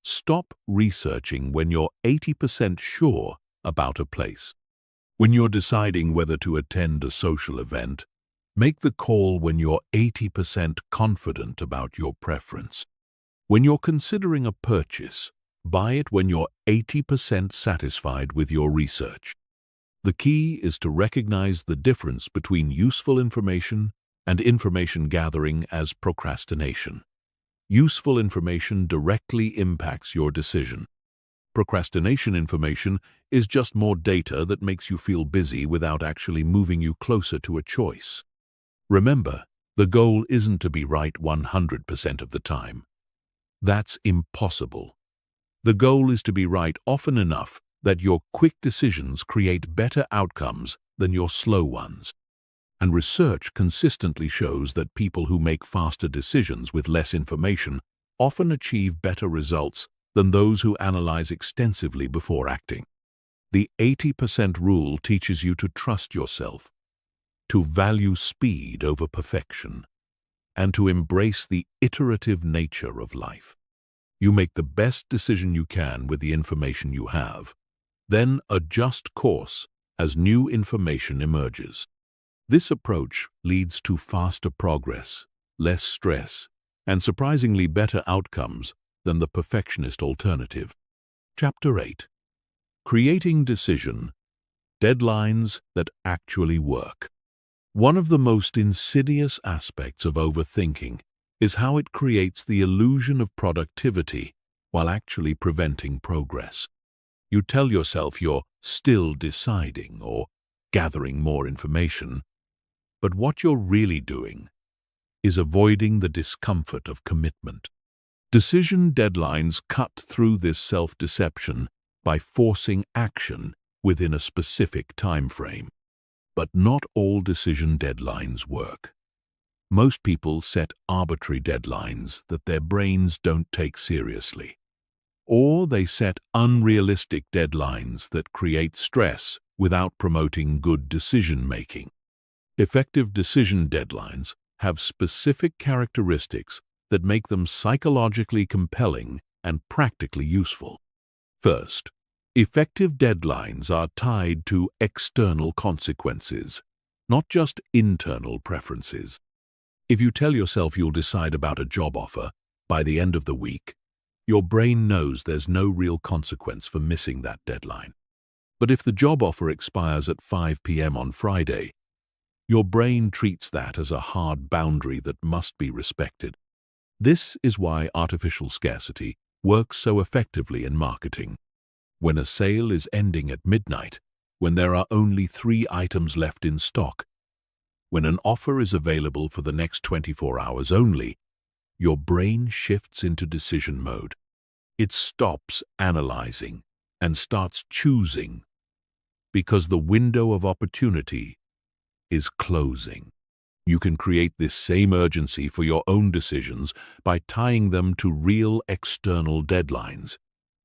stop researching when you're 80% sure about a place. When you're deciding whether to attend a social event, make the call when you're 80% confident about your preference. When you're considering a purchase, buy it when you're 80% satisfied with your research. The key is to recognize the difference between useful information and information gathering as procrastination. Useful information directly impacts your decision. Procrastination information is just more data that makes you feel busy without actually moving you closer to a choice. Remember, the goal isn't to be right 100% of the time. That's impossible. The goal is to be right often enough that your quick decisions create better outcomes than your slow ones. And research consistently shows that people who make faster decisions with less information often achieve better results than those who analyze extensively before acting. The 80% rule teaches you to trust yourself, to value speed over perfection, and to embrace the iterative nature of life. You make the best decision you can with the information you have, then adjust course as new information emerges. This approach leads to faster progress, less stress, and surprisingly better outcomes than the perfectionist alternative. Chapter 8. Creating Decision: Deadlines that Actually Work. One of the most insidious aspects of overthinking is how it creates the illusion of productivity while actually preventing progress. You tell yourself you're still deciding or gathering more information, but what you're really doing is avoiding the discomfort of commitment. Decision deadlines cut through this self-deception by forcing action within a specific time frame. But not all decision deadlines work. Most people set arbitrary deadlines that their brains don't take seriously. Or they set unrealistic deadlines that create stress without promoting good decision-making. Effective decision deadlines have specific characteristics that make them psychologically compelling and practically useful. First, effective deadlines are tied to external consequences, not just internal preferences. If you tell yourself you'll decide about a job offer by the end of the week, your brain knows there's no real consequence for missing that deadline. But if the job offer expires at 5 p.m. on Friday, your brain treats that as a hard boundary that must be respected. This is why artificial scarcity works so effectively in marketing. When a sale is ending at midnight, when there are only 3 items left in stock, when an offer is available for the next 24 hours only, your brain shifts into decision mode. It stops analyzing and starts choosing because the window of opportunity is closing. You can create this same urgency for your own decisions by tying them to real external deadlines.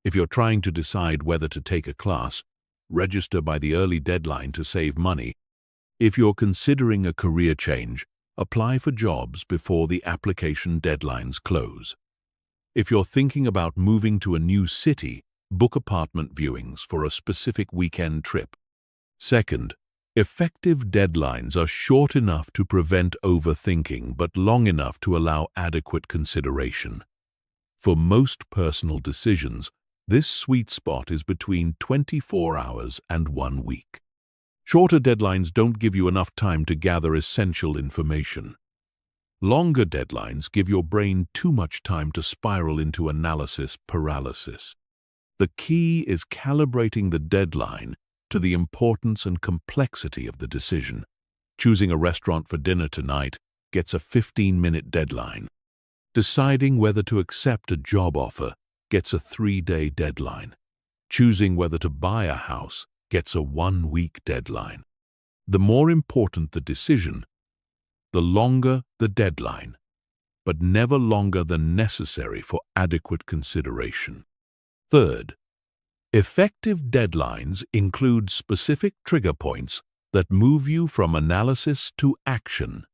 If you're trying to decide whether to take a class, register by the early deadline to save money. If you're considering a career change, apply for jobs before the application deadlines close. If you're thinking about moving to a new city, book apartment viewings for a specific weekend trip. Second, effective deadlines are short enough to prevent overthinking but long enough to allow adequate consideration. For most personal decisions, this sweet spot is between 24 hours and 1 week. Shorter deadlines don't give you enough time to gather essential information. Longer deadlines give your brain too much time to spiral into analysis paralysis. The key is calibrating the deadline to the importance and complexity of the decision. Choosing a restaurant for dinner tonight gets a 15-minute deadline. Deciding whether to accept a job offer gets a 3-day deadline. Choosing whether to buy a house gets a 1-week deadline. The more important the decision, the longer the deadline, but never longer than necessary for adequate consideration. Third, effective deadlines include specific trigger points that move you from analysis to action.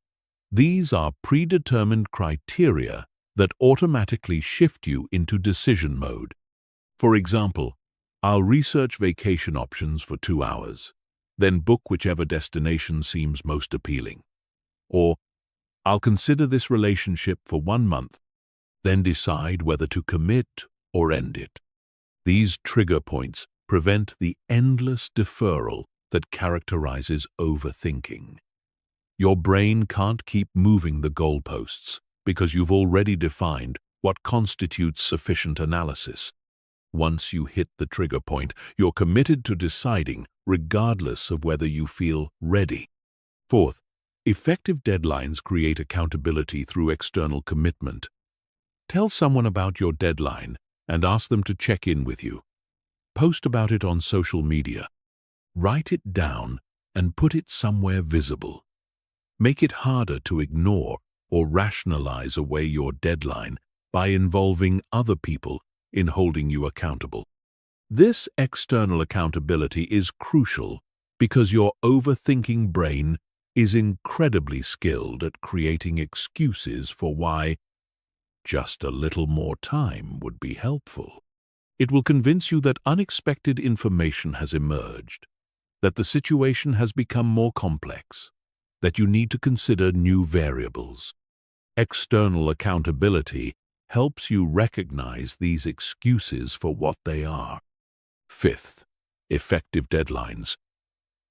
These are predetermined criteria that automatically shift you into decision mode. For example, I'll research vacation options for 2 hours, then book whichever destination seems most appealing. Or, I'll consider this relationship for 1 month, then decide whether to commit or end it. These trigger points prevent the endless deferral that characterizes overthinking. Your brain can't keep moving the goalposts because you've already defined what constitutes sufficient analysis. Once you hit the trigger point, you're committed to deciding regardless of whether you feel ready. Fourth, effective deadlines create accountability through external commitment. Tell someone about your deadline and ask them to check in with you. Post about it on social media. Write it down and put it somewhere visible. Make it harder to ignore or rationalize away your deadline by involving other people in holding you accountable. This external accountability is crucial because your overthinking brain is incredibly skilled at creating excuses for why just a little more time would be helpful. It will convince you that unexpected information has emerged, that the situation has become more complex, that you need to consider new variables. External accountability helps you recognize these excuses for what they are. Fifth, effective deadlines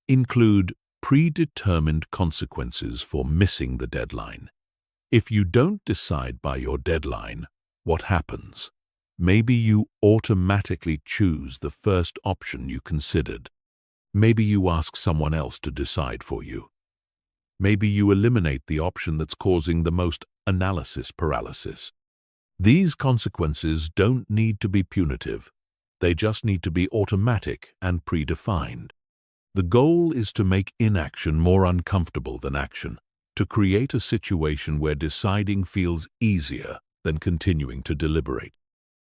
include predetermined consequences for missing the deadline. If you don't decide by your deadline, what happens? Maybe you automatically choose the first option you considered. Maybe you ask someone else to decide for you. Maybe you eliminate the option that's causing the most analysis paralysis. These consequences don't need to be punitive. They just need to be automatic and predefined. The goal is to make inaction more uncomfortable than action, to create a situation where deciding feels easier than continuing to deliberate.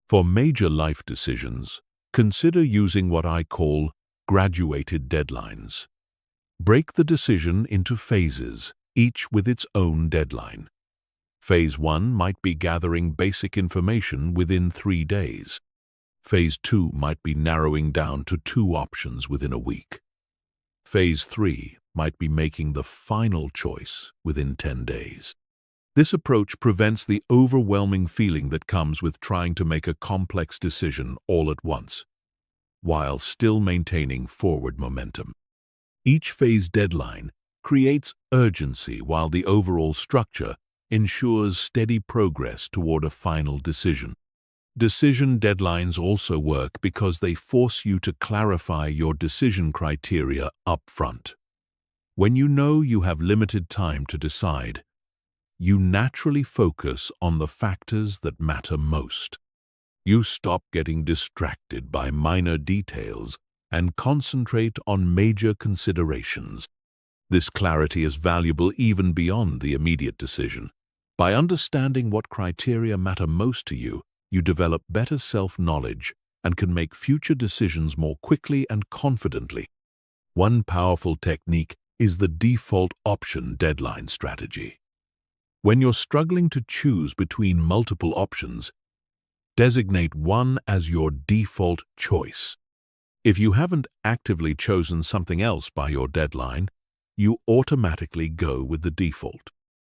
For major life decisions, consider using what I call graduated deadlines. Break the decision into phases, each with its own deadline. Phase 1 might be gathering basic information within 3 days. Phase 2 might be narrowing down to 2 options within a week. Phase 3 might be making the final choice within 10 days. This approach prevents the overwhelming feeling that comes with trying to make a complex decision all at once, while still maintaining forward momentum. Each phase deadline creates urgency while the overall structure ensures steady progress toward a final decision. Decision deadlines also work because they force you to clarify your decision criteria up front. When you know you have limited time to decide, you naturally focus on the factors that matter most. You stop getting distracted by minor details and concentrate on major considerations. This clarity is valuable even beyond the immediate decision. By understanding what criteria matter most to you, you develop better self-knowledge and can make future decisions more quickly and confidently. One powerful technique is the default option deadline strategy. When you're struggling to choose between multiple options, designate one as your default choice. If you haven't actively chosen something else by your deadline, you automatically go with the default.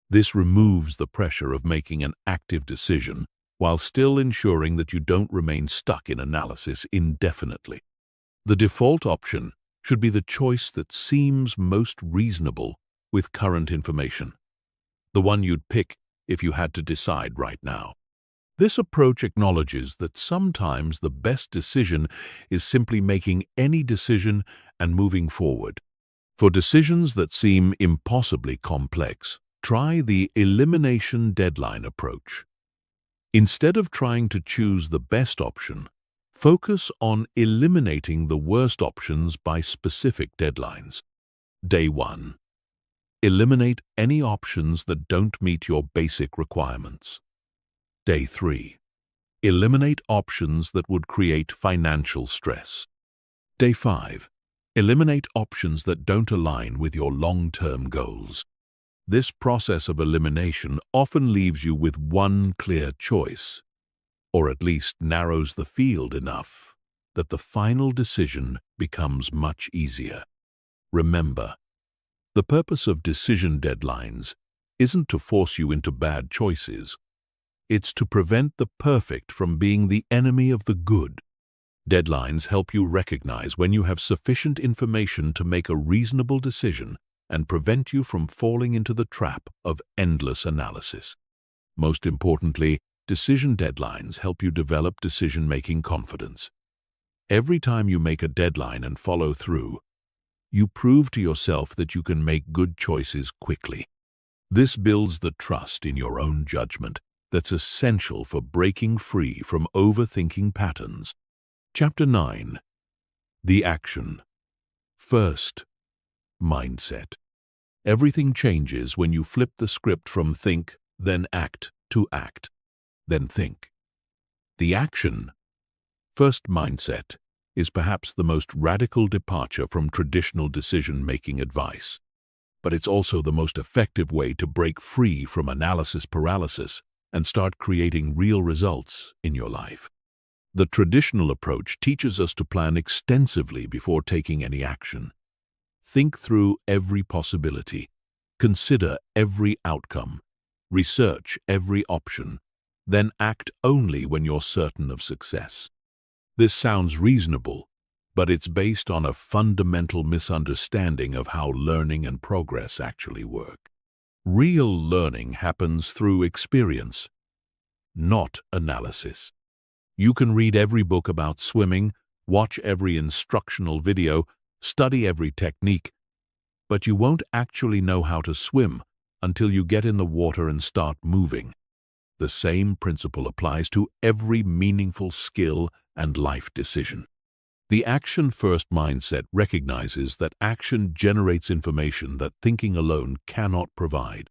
This removes the pressure of making an active decision while still ensuring that you don't remain stuck in analysis indefinitely. The default option should be the choice that seems most reasonable with current information, the one you'd pick if you had to decide right now. This approach acknowledges that sometimes the best decision is simply making any decision and moving forward. For decisions that seem impossibly complex, try the elimination deadline approach. Instead of trying to choose the best option, focus on eliminating the worst options by specific deadlines. Day 1. Eliminate any options that don't meet your basic requirements. Day 3. Eliminate options that would create financial stress. Day 5. Eliminate options that don't align with your long-term goals. This process of elimination often leaves you with one clear choice, or at least narrows the field enough that the final decision becomes much easier. Remember, the purpose of decision deadlines isn't to force you into bad choices. It's to prevent the perfect from being the enemy of the good. Deadlines help you recognize when you have sufficient information to make a reasonable decision and prevent you from falling into the trap of endless analysis. Most importantly, decision deadlines help you develop decision-making confidence. Every time you make a deadline and follow through, you prove to yourself that you can make good choices quickly. This builds the trust in your own judgment that's essential for breaking free from overthinking patterns. Chapter 9. The Action. First, mindset. Everything changes when you flip the script from think, then act, to act, then think. The action First mindset is perhaps the most radical departure from traditional decision-making advice, but it's also the most effective way to break free from analysis paralysis and start creating real results in your life. The traditional approach teaches us to plan extensively before taking any action. Think through every possibility, consider every outcome, research every option, then act only when you're certain of success. This sounds reasonable, but it's based on a fundamental misunderstanding of how learning and progress actually work. Real learning happens through experience, not analysis. You can read every book about swimming, watch every instructional video, study every technique, but you won't actually know how to swim until you get in the water and start moving. The same principle applies to every meaningful skill and life decision. The action-first mindset recognizes that action generates information that thinking alone cannot provide.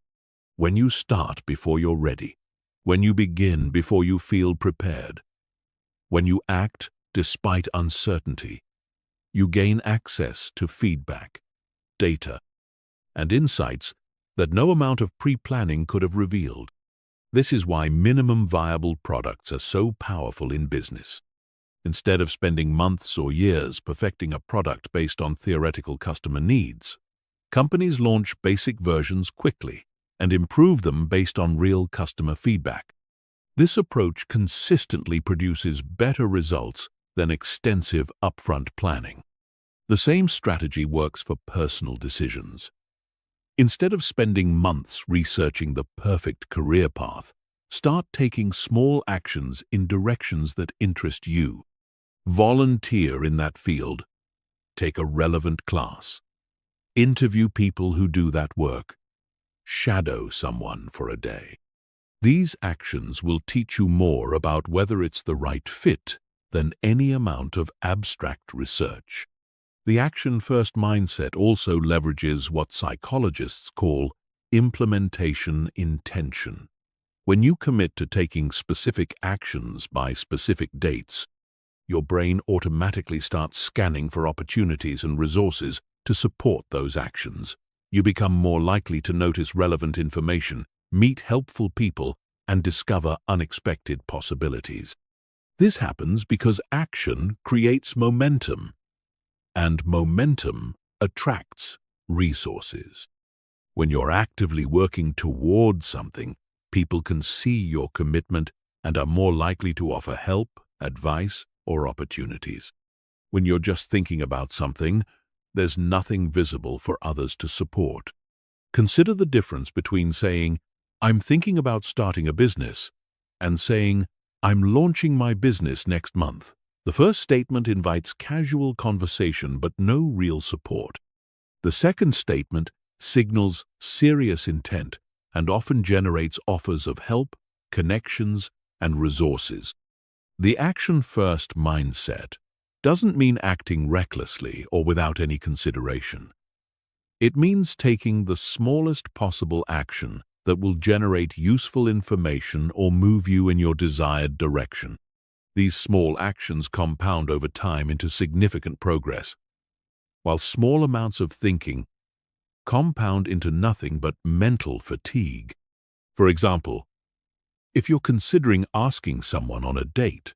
When you start before you're ready, when you begin before you feel prepared, when you act despite uncertainty, you gain access to feedback, data, and insights that no amount of pre-planning could have revealed. This is why minimum viable products are so powerful in business. Instead of spending months or years perfecting a product based on theoretical customer needs, companies launch basic versions quickly and improve them based on real customer feedback. This approach consistently produces better results than extensive upfront planning. The same strategy works for personal decisions. Instead of spending months researching the perfect career path, start taking small actions in directions that interest you. Volunteer in that field. Take a relevant class. Interview people who do that work. Shadow someone for a day. These actions will teach you more about whether it's the right fit than any amount of abstract research. The action-first mindset also leverages what psychologists call implementation intention. When you commit to taking specific actions by specific dates, your brain automatically starts scanning for opportunities and resources to support those actions. You become more likely to notice relevant information, meet helpful people, and discover unexpected possibilities. This happens because action creates momentum, and momentum attracts resources. When you're actively working toward something, people can see your commitment and are more likely to offer help, advice, or opportunities. When you're just thinking about something, there's nothing visible for others to support. Consider the difference between saying, "I'm thinking about starting a business," and saying, "I'm launching my business next month." The first statement invites casual conversation but no real support. The second statement signals serious intent and often generates offers of help, connections, and resources. The action-first mindset doesn't mean acting recklessly or without any consideration. It means taking the smallest possible action that will generate useful information or move you in your desired direction. These small actions compound over time into significant progress, while small amounts of thinking compound into nothing but mental fatigue. For example, if you're considering asking someone on a date,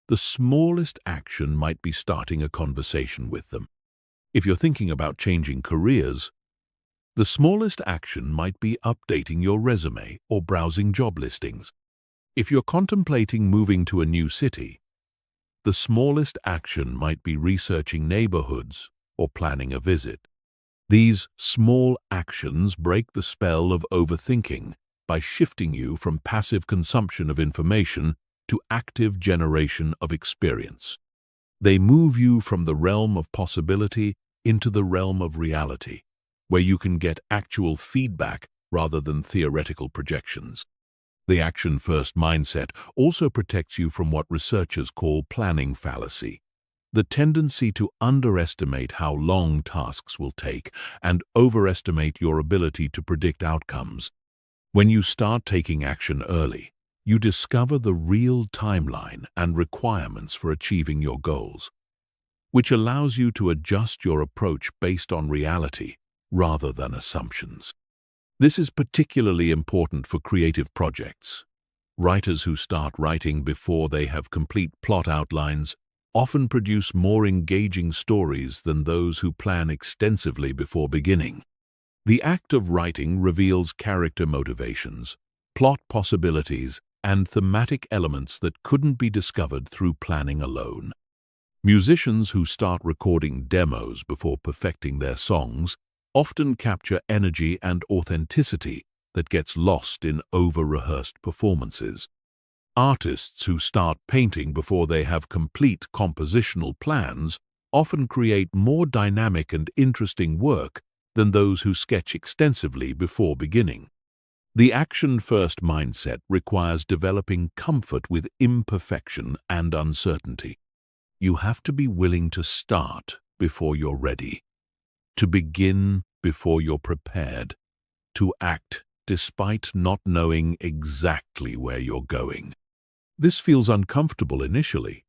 the smallest action might be starting a conversation with them. If you're thinking about changing careers, the smallest action might be updating your resume or browsing job listings. If you're contemplating moving to a new city, the smallest action might be researching neighborhoods or planning a visit. These small actions break the spell of overthinking by shifting you from passive consumption of information to active generation of experience. They move you from the realm of possibility into the realm of reality, where you can get actual feedback rather than theoretical projections. The action-first mindset also protects you from what researchers call planning fallacy, the tendency to underestimate how long tasks will take and overestimate your ability to predict outcomes. When you start taking action early, you discover the real timeline and requirements for achieving your goals, which allows you to adjust your approach based on reality rather than assumptions. This is particularly important for creative projects. Writers who start writing before they have complete plot outlines often produce more engaging stories than those who plan extensively before beginning. The act of writing reveals character motivations, plot possibilities, and thematic elements that couldn't be discovered through planning alone. Musicians who start recording demos before perfecting their songs often capture energy and authenticity that gets lost in over-rehearsed performances. Artists who start painting before they have complete compositional plans often create more dynamic and interesting work than those who sketch extensively before beginning. The action-first mindset requires developing comfort with imperfection and uncertainty. You have to be willing to start before you're ready, to begin before you're prepared, to act despite not knowing exactly where you're going. This feels uncomfortable initially,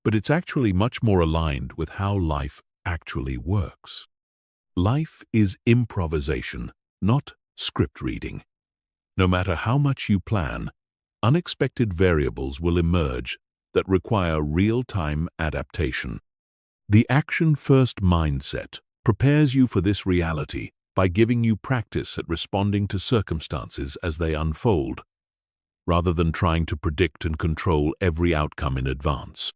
but it's actually much more aligned with how life actually works. Life is improvisation, not script reading. No matter how much you plan, unexpected variables will emerge that require real-time adaptation. The action-first mindset prepares you for this reality by giving you practice at responding to circumstances as they unfold, rather than trying to predict and control every outcome in advance.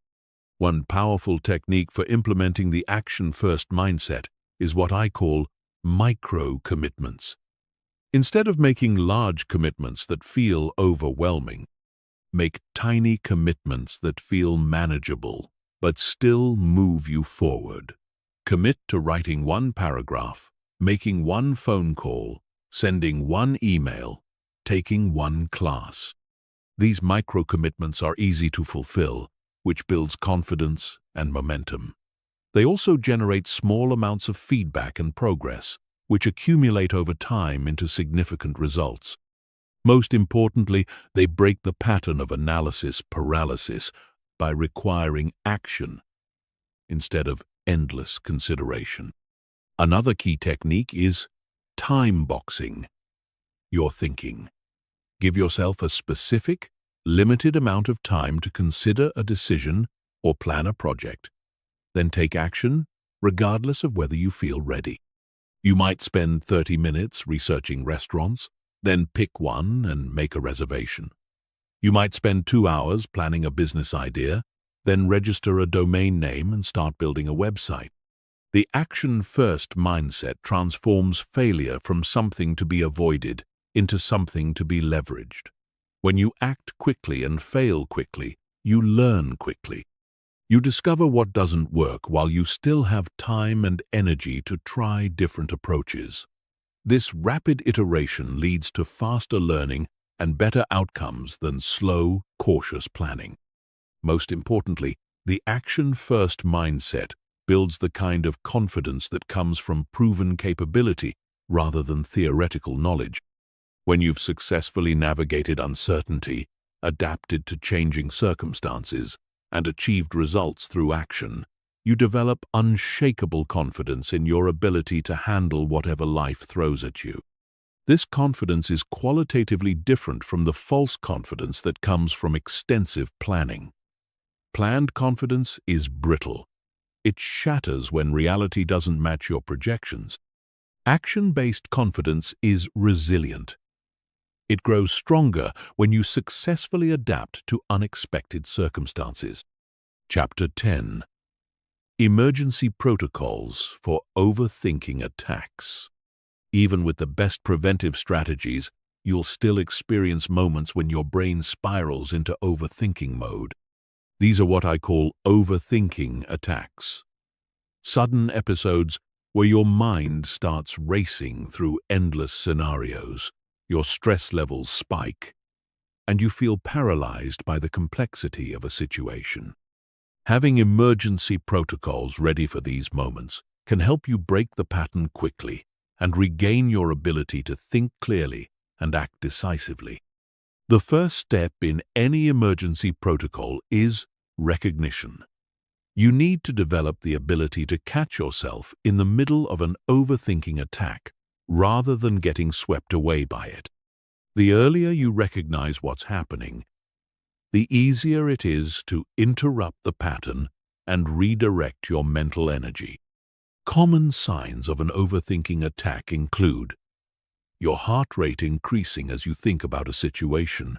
One powerful technique for implementing the action-first mindset is what I call micro-commitments. Instead of making large commitments that feel overwhelming, make tiny commitments that feel manageable, but still move you forward. Commit to writing one paragraph, making one phone call, sending one email, taking one class. These micro-commitments are easy to fulfill, which builds confidence and momentum. They also generate small amounts of feedback and progress, which accumulate over time into significant results. Most importantly, they break the pattern of analysis paralysis by requiring action instead of endless consideration. Another key technique is time boxing your thinking. Give yourself a specific, limited amount of time to consider a decision or plan a project. Then take action, regardless of whether you feel ready. You might spend 30 minutes researching restaurants, then pick one and make a reservation. You might spend 2 hours planning a business idea, then register a domain name and start building a website. The action-first mindset transforms failure from something to be avoided into something to be leveraged. When you act quickly and fail quickly, you learn quickly. You discover what doesn't work while you still have time and energy to try different approaches. This rapid iteration leads to faster learning and better outcomes than slow, cautious planning. Most importantly, the action-first mindset builds the kind of confidence that comes from proven capability rather than theoretical knowledge. When you've successfully navigated uncertainty, adapted to changing circumstances, and achieved results through action, you develop unshakable confidence in your ability to handle whatever life throws at you. This confidence is qualitatively different from the false confidence that comes from extensive planning. Planned confidence is brittle. It shatters when reality doesn't match your projections. Action-based confidence is resilient. It grows stronger when you successfully adapt to unexpected circumstances. Chapter 10. Emergency Protocols for Overthinking Attacks. Even with the best preventive strategies, you'll still experience moments when your brain spirals into overthinking mode. These are what I call overthinking attacks. Sudden episodes where your mind starts racing through endless scenarios. Your stress levels spike, and you feel paralyzed by the complexity of a situation. Having emergency protocols ready for these moments can help you break the pattern quickly and regain your ability to think clearly and act decisively. The first step in any emergency protocol is recognition. You need to develop the ability to catch yourself in the middle of an overthinking attack rather than getting swept away by it. The earlier you recognize what's happening, the easier it is to interrupt the pattern and redirect your mental energy. Common signs of an overthinking attack include your heart rate increasing as you think about a situation,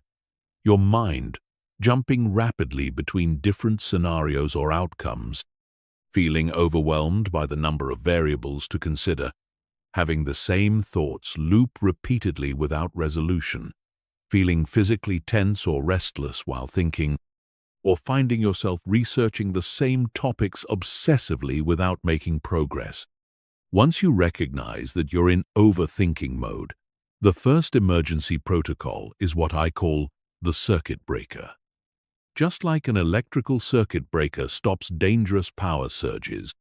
your mind jumping rapidly between different scenarios or outcomes, feeling overwhelmed by the number of variables to consider, having the same thoughts loop repeatedly without resolution, feeling physically tense or restless while thinking, or finding yourself researching the same topics obsessively without making progress. Once you recognize that you're in overthinking mode, the first emergency protocol is what I call the circuit breaker. Just like an electrical circuit breaker stops dangerous power surges,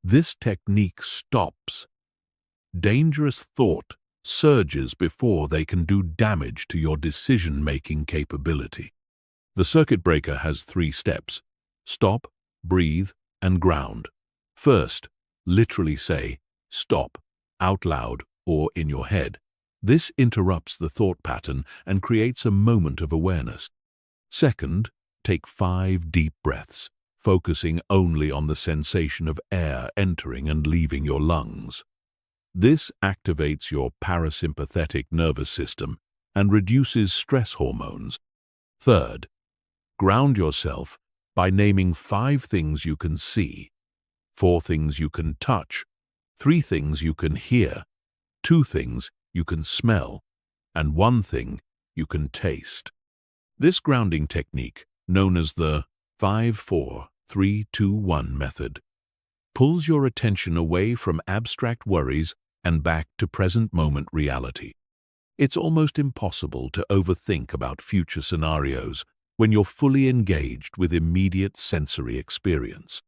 this technique stops dangerous thought surges before they can do damage to your decision-making capability. The circuit breaker has 3 steps: stop, breathe, and ground. First, literally say, stop, out loud or in your head. This interrupts the thought pattern and creates a moment of awareness. Second, take 5 deep breaths, focusing only on the sensation of air entering and leaving your lungs. This activates your parasympathetic nervous system and reduces stress hormones. Third, ground yourself by naming 5 things you can see, 4 things you can touch, 3 things you can hear, 2 things you can smell, and 1 thing you can taste. This grounding technique, known as the 5-4-3-2-1 method, pulls your attention away from abstract worries and back to present moment reality. It's almost impossible to overthink about future scenarios when you're fully engaged with immediate sensory experience.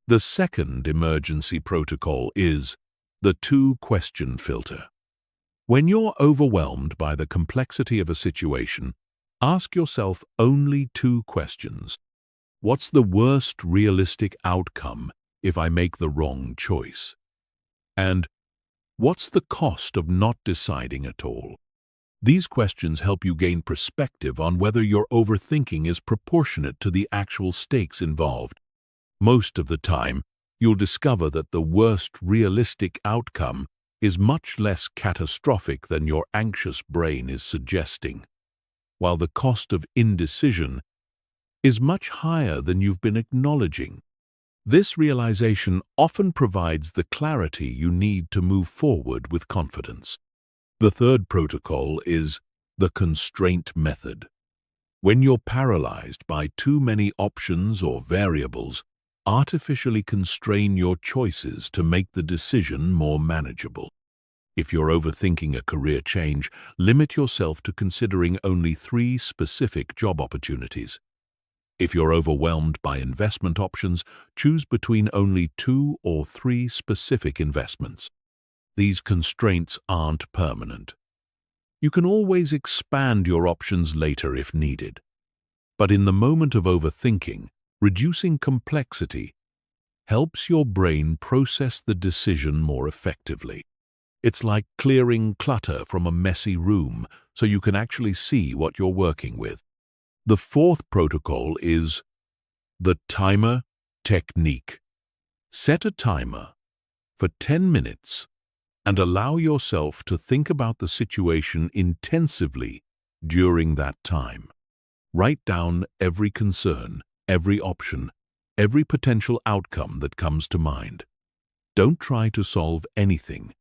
The second emergency protocol is the 2-question filter. When you're overwhelmed by the complexity of a situation, ask yourself only 2 questions. What's the worst realistic outcome if I make the wrong choice? And what's the cost of not deciding at all? These questions help you gain perspective on whether your overthinking is proportionate to the actual stakes involved. Most of the time, you'll discover that the worst realistic outcome is much less catastrophic than your anxious brain is suggesting, while the cost of indecision is much higher than you've been acknowledging. This realization often provides the clarity you need to move forward with confidence. The third protocol is the constraint method. When you're paralyzed by too many options or variables, artificially constrain your choices to make the decision more manageable. If you're overthinking a career change, limit yourself to considering only 3 specific job opportunities. If you're overwhelmed by investment options, choose between only 2 or 3 specific investments. These constraints aren't permanent. You can always expand your options later if needed. But in the moment of overthinking, reducing complexity helps your brain process the decision more effectively. It's like clearing clutter from a messy room so you can actually see what you're working with. The fourth protocol is the timer technique. Set a timer for 10 minutes and allow yourself to think about the situation intensively during that time. Write down every concern, every option, every potential outcome that comes to mind. Don't try to solve anything.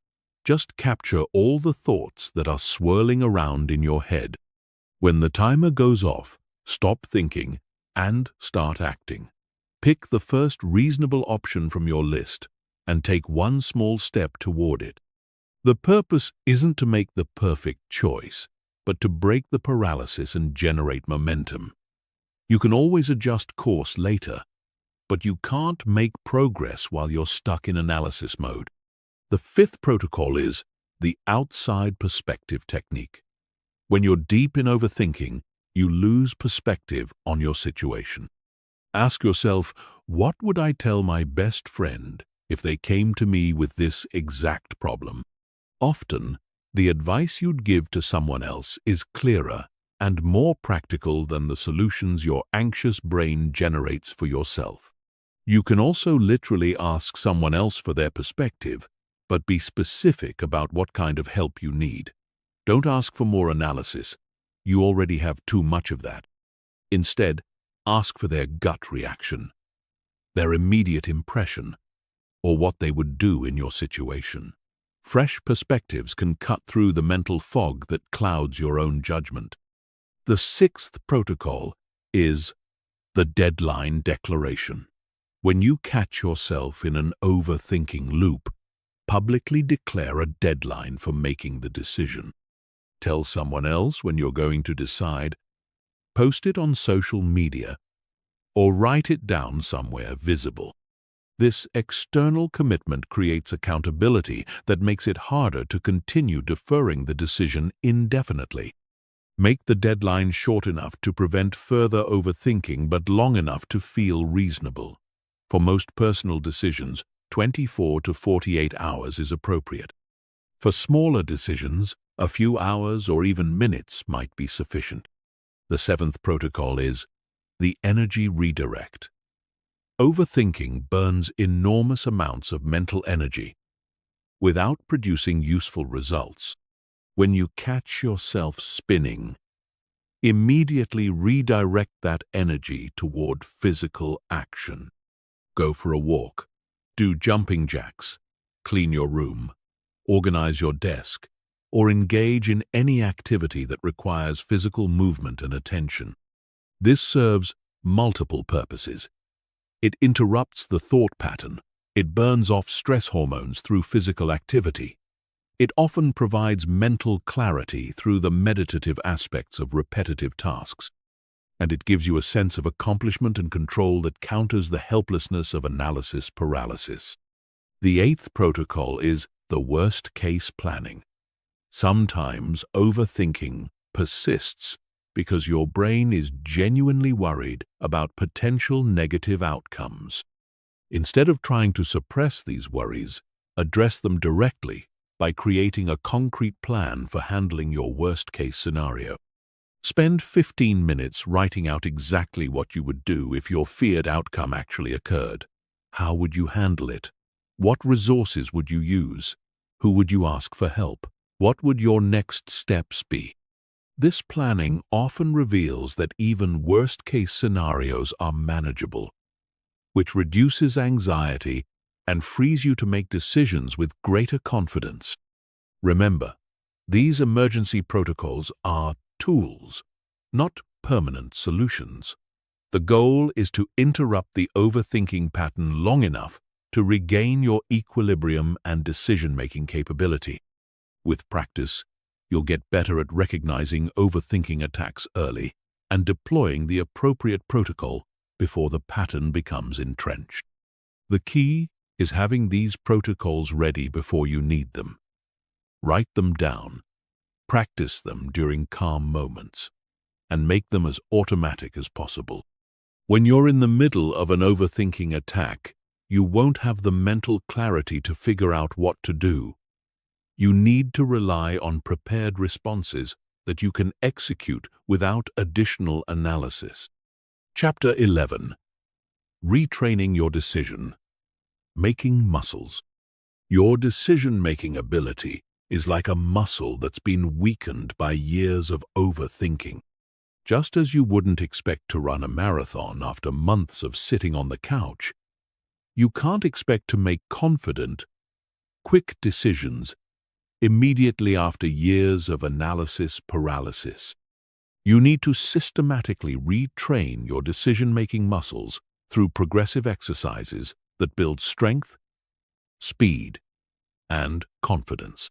Just capture all the thoughts that are swirling around in your head. When the timer goes off, stop thinking and start acting. Pick the first reasonable option from your list and take one small step toward it. The purpose isn't to make the perfect choice, but to break the paralysis and generate momentum. You can always adjust course later, but you can't make progress while you're stuck in analysis mode. The fifth protocol is the outside perspective technique. When you're deep in overthinking, You lose perspective on your situation. Ask yourself, what would I tell my best friend if they came to me with this exact problem? Often, the advice you'd give to someone else is clearer and more practical than the solutions your anxious brain generates for yourself. You can also literally ask someone else for their perspective, but be specific about what kind of help you need. Don't ask for more analysis. You already have too much of that. Instead, ask for their gut reaction, their immediate impression, or what they would do in your situation. Fresh perspectives can cut through the mental fog that clouds your own judgment. The sixth protocol is the deadline declaration. When you catch yourself in an overthinking loop, publicly declare a deadline for making the decision. Tell someone else when you're going to decide, post it on social media, or write it down somewhere visible. This external commitment creates accountability that makes it harder to continue deferring the decision indefinitely. Make the deadline short enough to prevent further overthinking but long enough to feel reasonable. For most personal decisions, 24 to 48 hours is appropriate. For smaller decisions, a few hours or even minutes might be sufficient. The seventh protocol is the energy redirect. Overthinking burns enormous amounts of mental energy without producing useful results. When you catch yourself spinning, immediately redirect that energy toward physical action. Go for a walk, do jumping jacks, clean your room, organize your desk, or engage in any activity that requires physical movement and attention. This serves multiple purposes. It interrupts the thought pattern. It burns off stress hormones through physical activity. It often provides mental clarity through the meditative aspects of repetitive tasks. And it gives you a sense of accomplishment and control that counters the helplessness of analysis paralysis. The eighth protocol is the worst-case planning. Sometimes overthinking persists because your brain is genuinely worried about potential negative outcomes. Instead of trying to suppress these worries, address them directly by creating a concrete plan for handling your worst-case scenario. Spend 15 minutes writing out exactly what you would do if your feared outcome actually occurred. How would you handle it? What resources would you use? Who would you ask for help? What would your next steps be? This planning often reveals that even worst-case scenarios are manageable, which reduces anxiety and frees you to make decisions with greater confidence. Remember, these emergency protocols are tools, not permanent solutions. The goal is to interrupt the overthinking pattern long enough to regain your equilibrium and decision-making capability. With practice, you'll get better at recognizing overthinking attacks early and deploying the appropriate protocol before the pattern becomes entrenched. The key is having these protocols ready before you need them. Write them down, practice them during calm moments, and make them as automatic as possible. When you're in the middle of an overthinking attack, you won't have the mental clarity to figure out what to do. You need to rely on prepared responses that you can execute without additional analysis. Chapter 11. Retraining your decision. Making muscles. Your decision-making ability is like a muscle that's been weakened by years of overthinking. Just as you wouldn't expect to run a marathon after months of sitting on the couch, you can't expect to make confident, quick decisions immediately after years of analysis paralysis. You need to systematically retrain your decision-making muscles through progressive exercises that build strength, speed, and confidence.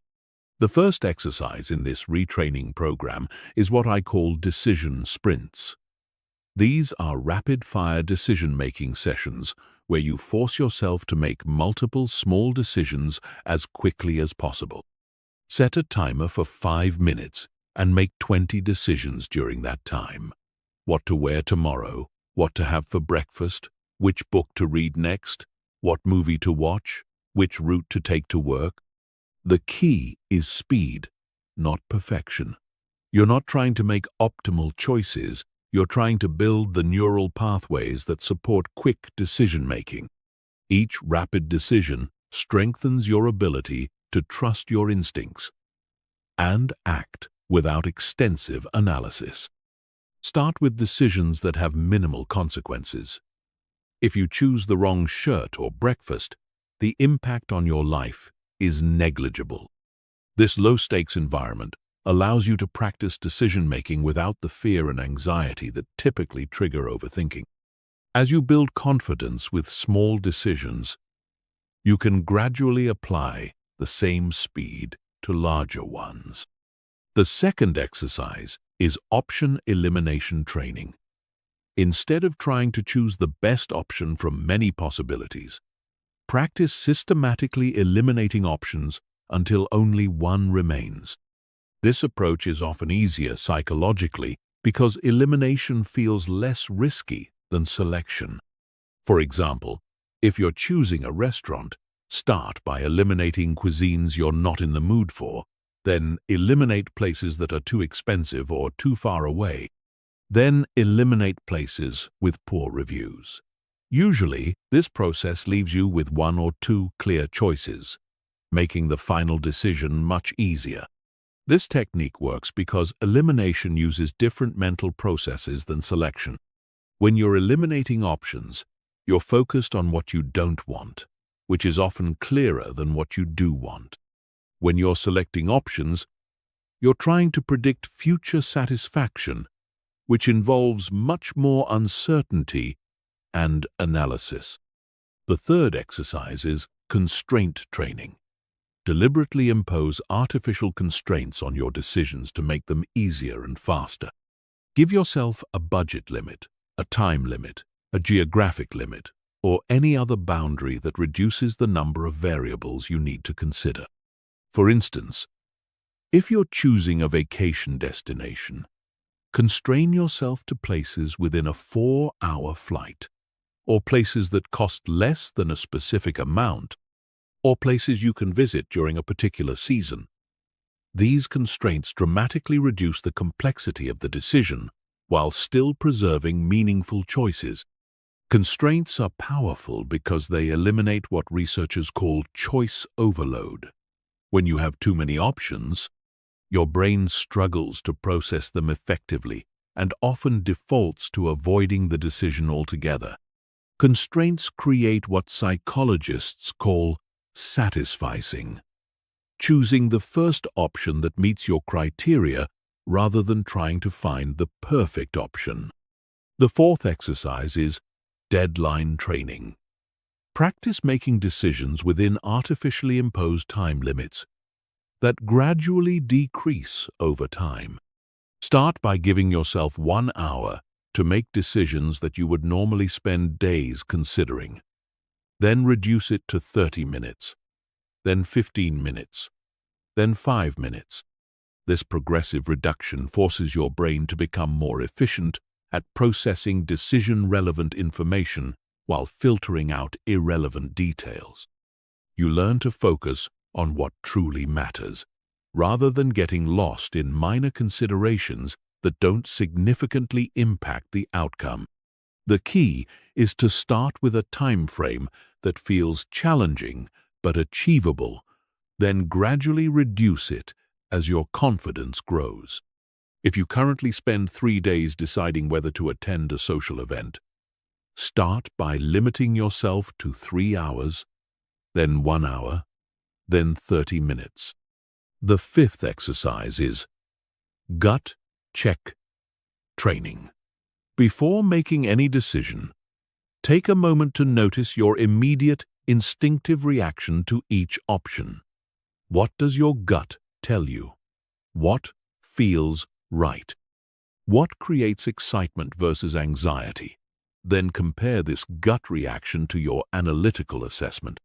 The first exercise in this retraining program is what I call decision sprints. These are rapid-fire decision-making sessions where you force yourself to make multiple small decisions as quickly as possible. Set a timer for 5 minutes and make 20 decisions during that time. What to wear tomorrow, what to have for breakfast, which book to read next, what movie to watch, which route to take to work. The key is speed, not perfection. You're not trying to make optimal choices, you're trying to build the neural pathways that support quick decision-making. Each rapid decision strengthens your ability to trust your instincts and act without extensive analysis. Start with decisions that have minimal consequences. If you choose the wrong shirt or breakfast, the impact on your life is negligible. This low-stakes environment allows you to practice decision-making without the fear and anxiety that typically trigger overthinking. As you build confidence with small decisions, you can gradually apply the same speed to larger ones. The second exercise is option elimination training. Instead of trying to choose the best option from many possibilities, practice systematically eliminating options until only one remains. This approach is often easier psychologically because elimination feels less risky than selection. For example, if you're choosing a restaurant, start by eliminating cuisines you're not in the mood for, then eliminate places that are too expensive or too far away. Then eliminate places with poor reviews. Usually, this process leaves you with one or two clear choices, making the final decision much easier. This technique works because elimination uses different mental processes than selection. When you're eliminating options, you're focused on what you don't want, which is often clearer than what you do want. When you're selecting options, you're trying to predict future satisfaction, which involves much more uncertainty and analysis. The third exercise is constraint training. Deliberately impose artificial constraints on your decisions to make them easier and faster. Give yourself a budget limit, a time limit, a geographic limit, or any other boundary that reduces the number of variables you need to consider. For instance, if you're choosing a vacation destination, constrain yourself to places within a 4-hour flight, or places that cost less than a specific amount, or places you can visit during a particular season. These constraints dramatically reduce the complexity of the decision while still preserving meaningful choices. Constraints are powerful because they eliminate what researchers call choice overload. When you have too many options, your brain struggles to process them effectively and often defaults to avoiding the decision altogether. Constraints create what psychologists call satisficing, choosing the first option that meets your criteria rather than trying to find the perfect option. The fourth exercise is deadline training. Practice making decisions within artificially imposed time limits that gradually decrease over time. Start by giving yourself 1 hour to make decisions that you would normally spend days considering. Then reduce it to 30 minutes, then 15 minutes, then 5 minutes. This progressive reduction forces your brain to become more efficient at processing decision-relevant information while filtering out irrelevant details. You learn to focus on what truly matters, rather than getting lost in minor considerations that don't significantly impact the outcome. The key is to start with a time frame that feels challenging but achievable, then gradually reduce it as your confidence grows. If you currently spend 3 days deciding whether to attend a social event, start by limiting yourself to 3 hours, then 1 hour, then 30 minutes. The fifth exercise is gut check training. Before making any decision, take a moment to notice your immediate, instinctive reaction to each option. What does your gut tell you? What feels right? What creates excitement versus anxiety? Then compare this gut reaction to your analytical assessment.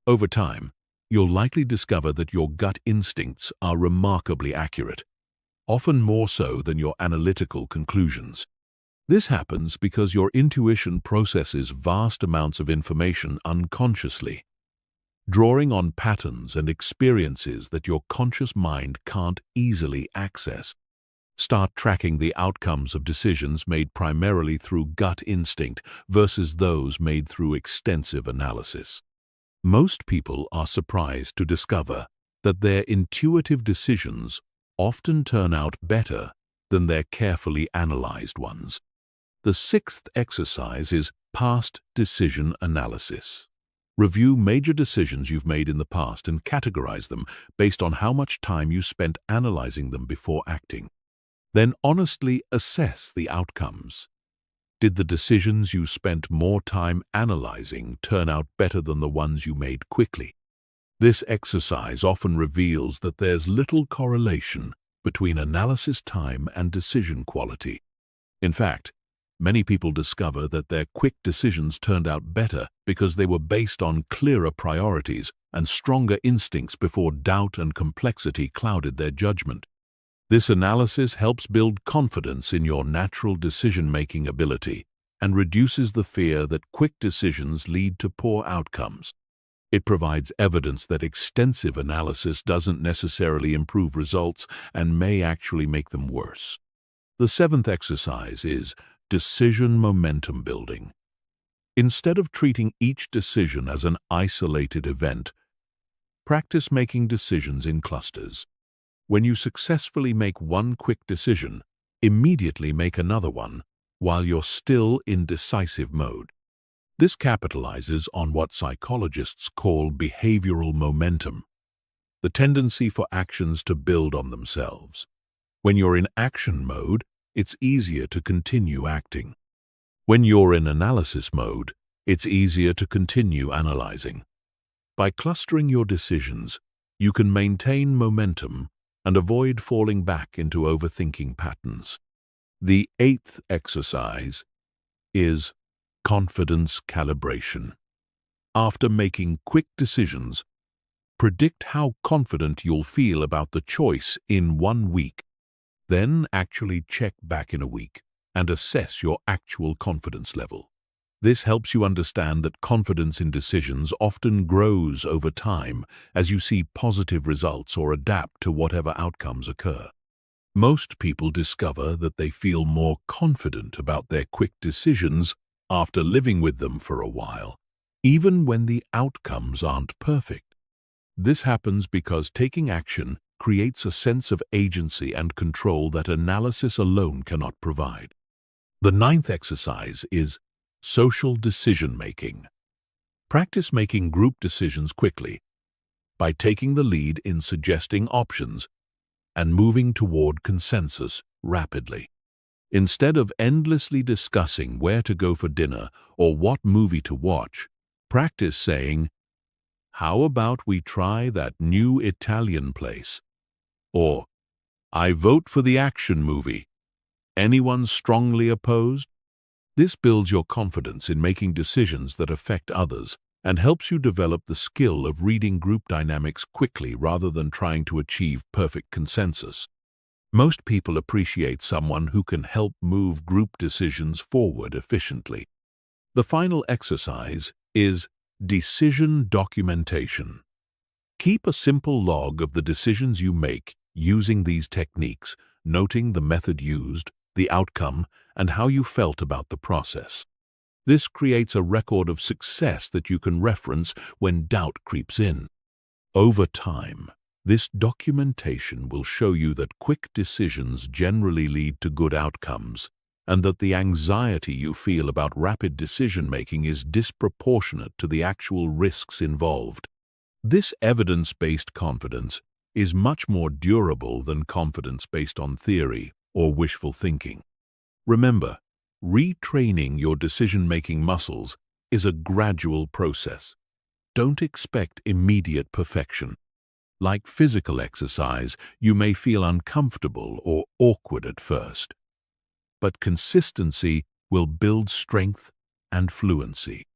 Over time, you'll likely discover that your gut instincts are remarkably accurate. often more so than your analytical conclusions. This happens because your intuition processes vast amounts of information unconsciously, drawing on patterns and experiences that your conscious mind can't easily access. Start tracking the outcomes of decisions made primarily through gut instinct versus those made through extensive analysis. Most people are surprised to discover that their intuitive decisions often turn out better than their carefully analyzed ones. The sixth exercise is past decision analysis. Review major decisions you've made in the past and categorize them based on how much time you spent analyzing them before acting. Then honestly assess the outcomes. Did the decisions you spent more time analyzing turn out better than the ones you made quickly? This exercise often reveals that there's little correlation between analysis time and decision quality. In fact, many people discover that their quick decisions turned out better because they were based on clearer priorities and stronger instincts before doubt and complexity clouded their judgment. This analysis helps build confidence in your natural decision-making ability and reduces the fear that quick decisions lead to poor outcomes. It provides evidence that extensive analysis doesn't necessarily improve results and may actually make them worse. The seventh exercise is decision momentum building. Instead of treating each decision as an isolated event, practice making decisions in clusters. When you successfully make one quick decision, immediately make another one while you're still in decisive mode. This capitalizes on what psychologists call behavioral momentum, the tendency for actions to build on themselves. When you're in action mode, it's easier to continue acting. When you're in analysis mode, it's easier to continue analyzing. By clustering your decisions, you can maintain momentum and avoid falling back into overthinking patterns. The eighth exercise is confidence calibration. After making quick decisions, predict how confident you'll feel about the choice in 1 week. Then actually check back in a week and assess your actual confidence level. This helps you understand that confidence in decisions often grows over time as you see positive results or adapt to whatever outcomes occur. Most people discover that they feel more confident about their quick decisions after living with them for a while, even when the outcomes aren't perfect. This happens because taking action creates a sense of agency and control that analysis alone cannot provide. The ninth exercise is social decision-making. Practice making group decisions quickly by taking the lead in suggesting options and moving toward consensus rapidly. Instead of endlessly discussing where to go for dinner or what movie to watch, practice saying, "How about we try that new Italian place?" Or, "I vote for the action movie. Anyone strongly opposed?" This builds your confidence in making decisions that affect others and helps you develop the skill of reading group dynamics quickly rather than trying to achieve perfect consensus. Most people appreciate someone who can help move group decisions forward efficiently. The final exercise is decision documentation. Keep a simple log of the decisions you make using these techniques, noting the method used, the outcome, and how you felt about the process. This creates a record of success that you can reference when doubt creeps in. Over time, this documentation will show you that quick decisions generally lead to good outcomes, and that the anxiety you feel about rapid decision-making is disproportionate to the actual risks involved. This evidence-based confidence is much more durable than confidence based on theory or wishful thinking. Remember, retraining your decision-making muscles is a gradual process. Don't expect immediate perfection. Like physical exercise, you may feel uncomfortable or awkward at first. But consistency will build strength and fluency.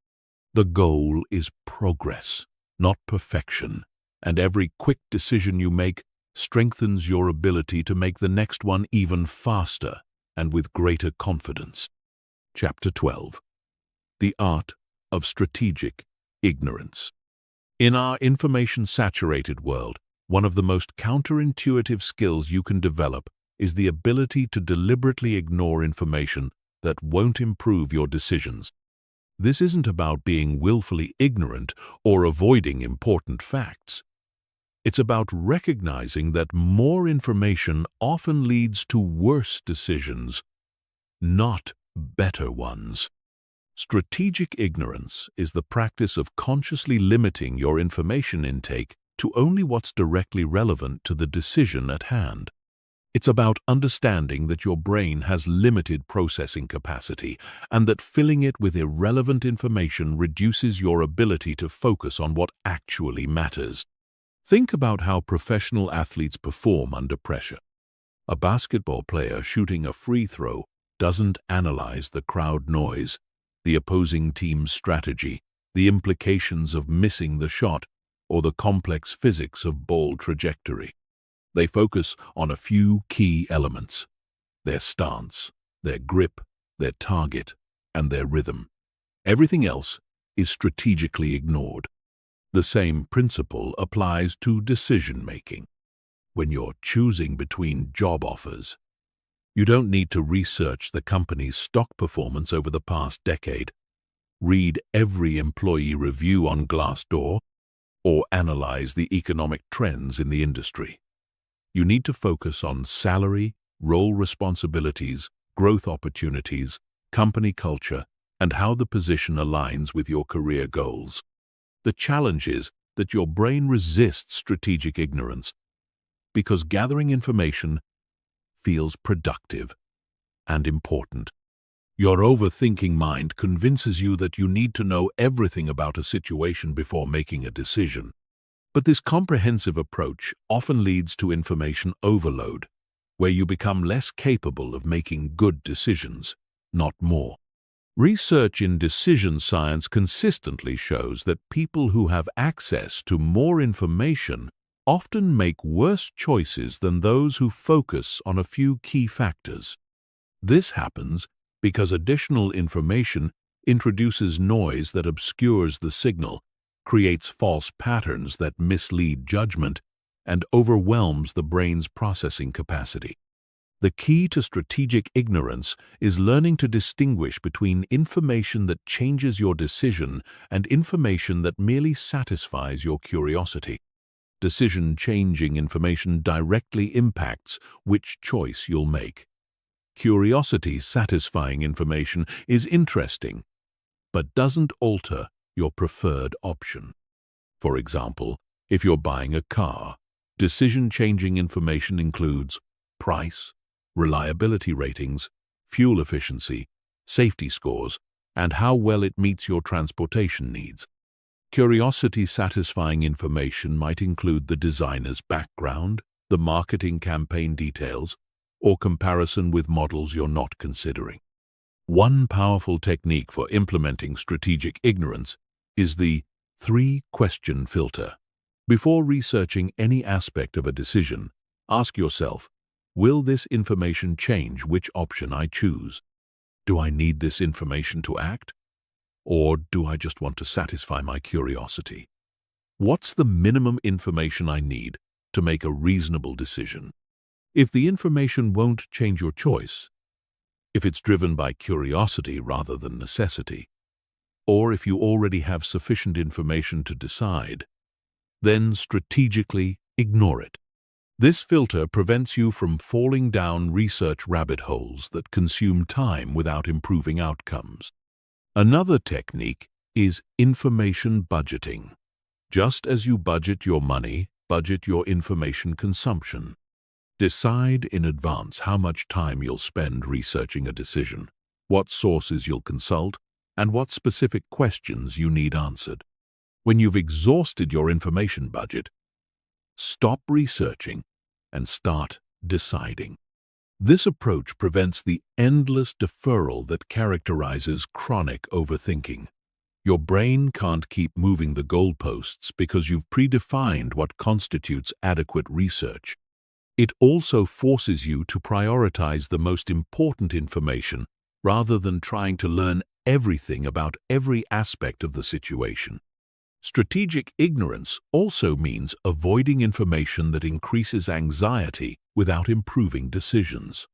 The goal is progress, not perfection, and every quick decision you make strengthens your ability to make the next one even faster and with greater confidence. Chapter 12. The Art of Strategic Ignorance. In our information-saturated world, one of the most counterintuitive skills you can develop is the ability to deliberately ignore information that won't improve your decisions. This isn't about being willfully ignorant or avoiding important facts. It's about recognizing that more information often leads to worse decisions, not better ones. Strategic ignorance is the practice of consciously limiting your information intake to only what's directly relevant to the decision at hand. It's about understanding that your brain has limited processing capacity and that filling it with irrelevant information reduces your ability to focus on what actually matters. Think about how professional athletes perform under pressure. A basketball player shooting a free throw doesn't analyze the crowd noise, the opposing team's strategy, the implications of missing the shot, or the complex physics of ball trajectory. They focus on a few key elements: their stance, their grip, their target, and their rhythm. Everything else is strategically ignored. The same principle applies to decision-making. When you're choosing between job offers, you don't need to research the company's stock performance over the past decade, read every employee review on Glassdoor, or analyze the economic trends in the industry. You need to focus on salary, role responsibilities, growth opportunities, company culture, and how the position aligns with your career goals. The challenge is that your brain resists strategic ignorance because gathering information feels productive and important. Your overthinking mind convinces you that you need to know everything about a situation before making a decision. But this comprehensive approach often leads to information overload, where you become less capable of making good decisions, not more. Research in decision science consistently shows that people who have access to more information often make worse choices than those who focus on a few key factors. This happens because additional information introduces noise that obscures the signal, creates false patterns that mislead judgment, and overwhelms the brain's processing capacity. The key to strategic ignorance is learning to distinguish between information that changes your decision and information that merely satisfies your curiosity. Decision-changing information directly impacts which choice you'll make. Curiosity-satisfying information is interesting, but doesn't alter your preferred option. For example, if you're buying a car, decision-changing information includes price, reliability ratings, fuel efficiency, safety scores, and how well it meets your transportation needs. Curiosity-satisfying information might include the designer's background, the marketing campaign details, or comparison with models you're not considering. One powerful technique for implementing strategic ignorance is the three-question filter. Before researching any aspect of a decision, ask yourself, will this information change which option I choose? Do I need this information to act? Or do I just want to satisfy my curiosity? What's the minimum information I need to make a reasonable decision? If the information won't change your choice, if it's driven by curiosity rather than necessity, or if you already have sufficient information to decide, then strategically ignore it. This filter prevents you from falling down research rabbit holes that consume time without improving outcomes. Another technique is information budgeting. Just as you budget your money, budget your information consumption. Decide in advance how much time you'll spend researching a decision, what sources you'll consult, and what specific questions you need answered. When you've exhausted your information budget, stop researching and start deciding. This approach prevents the endless deferral that characterizes chronic overthinking. Your brain can't keep moving the goalposts because you've predefined what constitutes adequate research. It also forces you to prioritize the most important information rather than trying to learn everything about every aspect of the situation. Strategic ignorance also means avoiding information that increases anxiety without improving decisions.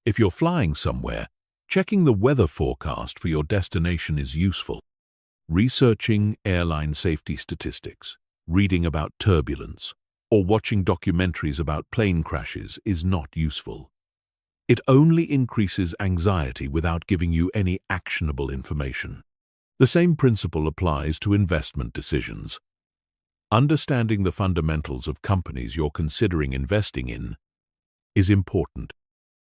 If you're flying somewhere, checking the weather forecast for your destination is useful. Researching airline safety statistics, reading about turbulence, or watching documentaries about plane crashes is not useful. It only increases anxiety without giving you any actionable information. The same principle applies to investment decisions. Understanding the fundamentals of companies you're considering investing in is important.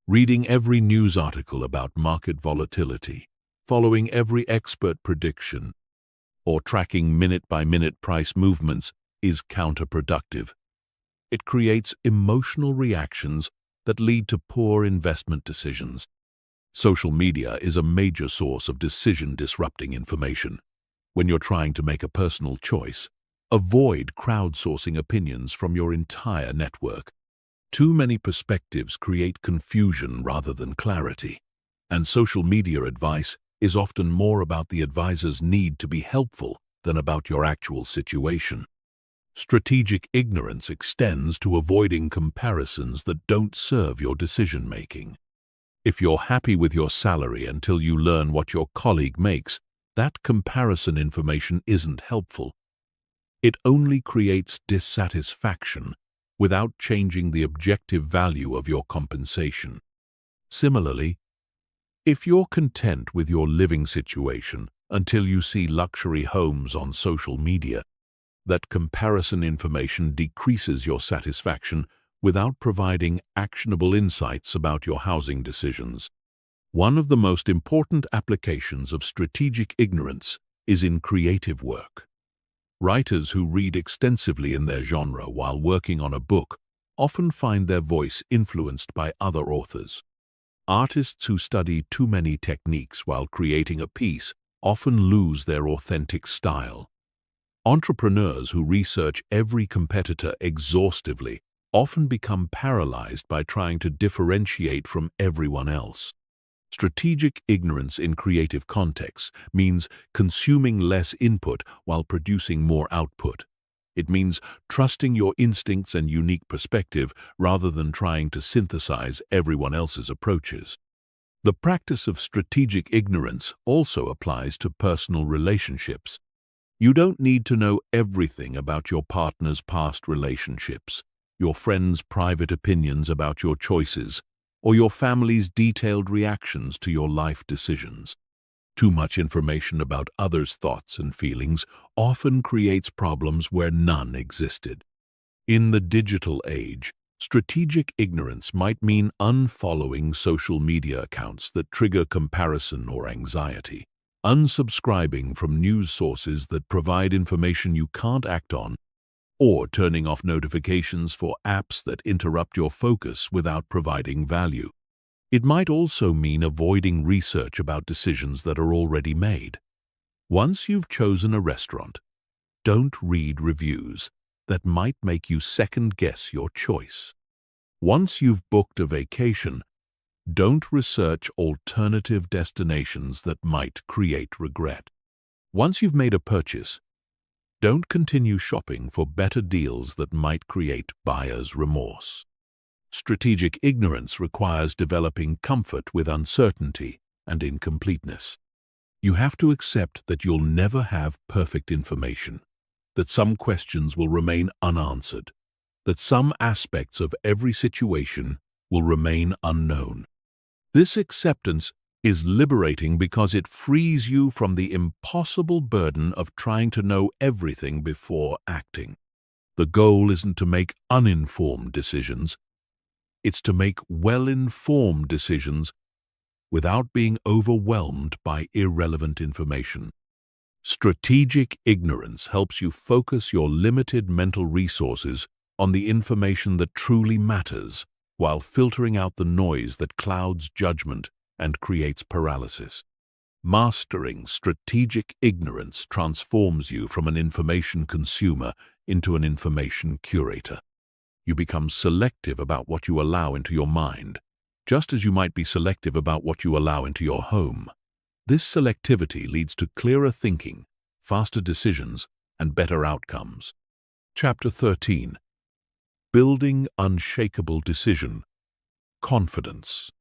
Reading every news article about market volatility, following every expert prediction, or tracking minute-by-minute price movements is counterproductive. It creates emotional reactions that lead to poor investment decisions. Social media is a major source of decision-disrupting information. When you're trying to make a personal choice, avoid crowdsourcing opinions from your entire network. Too many perspectives create confusion rather than clarity, and social media advice is often more about the advisor's need to be helpful than about your actual situation. Strategic ignorance extends to avoiding comparisons that don't serve your decision-making. If you're happy with your salary until you learn what your colleague makes, that comparison information isn't helpful. It only creates dissatisfaction without changing the objective value of your compensation. Similarly, if you're content with your living situation until you see luxury homes on social media, that comparison information decreases your satisfaction without providing actionable insights about your housing decisions. One of the most important applications of strategic ignorance is in creative work. Writers who read extensively in their genre while working on a book often find their voice influenced by other authors. Artists who study too many techniques while creating a piece often lose their authentic style. Entrepreneurs who research every competitor exhaustively often become paralyzed by trying to differentiate from everyone else. Strategic ignorance in creative contexts means consuming less input while producing more output. It means trusting your instincts and unique perspective rather than trying to synthesize everyone else's approaches. The practice of strategic ignorance also applies to personal relationships. You don't need to know everything about your partner's past relationships, your friends' private opinions about your choices, or your family's detailed reactions to your life decisions. Too much information about others' thoughts and feelings often creates problems where none existed. In the digital age, strategic ignorance might mean unfollowing social media accounts that trigger comparison or anxiety, unsubscribing from news sources that provide information you can't act on, or turning off notifications for apps that interrupt your focus without providing value. It might also mean avoiding research about decisions that are already made. Once you've chosen a restaurant, don't read reviews that might make you second-guess your choice. Once you've booked a vacation, don't research alternative destinations that might create regret. Once you've made a purchase, don't continue shopping for better deals that might create buyer's remorse. Strategic ignorance requires developing comfort with uncertainty and incompleteness. You have to accept that you'll never have perfect information, that some questions will remain unanswered, that some aspects of every situation will remain unknown. This acceptance is liberating because it frees you from the impossible burden of trying to know everything before acting. The goal isn't to make uninformed decisions. It's to make well-informed decisions without being overwhelmed by irrelevant information. Strategic ignorance helps you focus your limited mental resources on the information that truly matters, while filtering out the noise that clouds judgment and creates paralysis. Mastering strategic ignorance transforms you from an information consumer into an information curator. You become selective about what you allow into your mind, just as you might be selective about what you allow into your home. This selectivity leads to clearer thinking, faster decisions, and better outcomes. Chapter 13. Building Unshakable Decision. Confidence.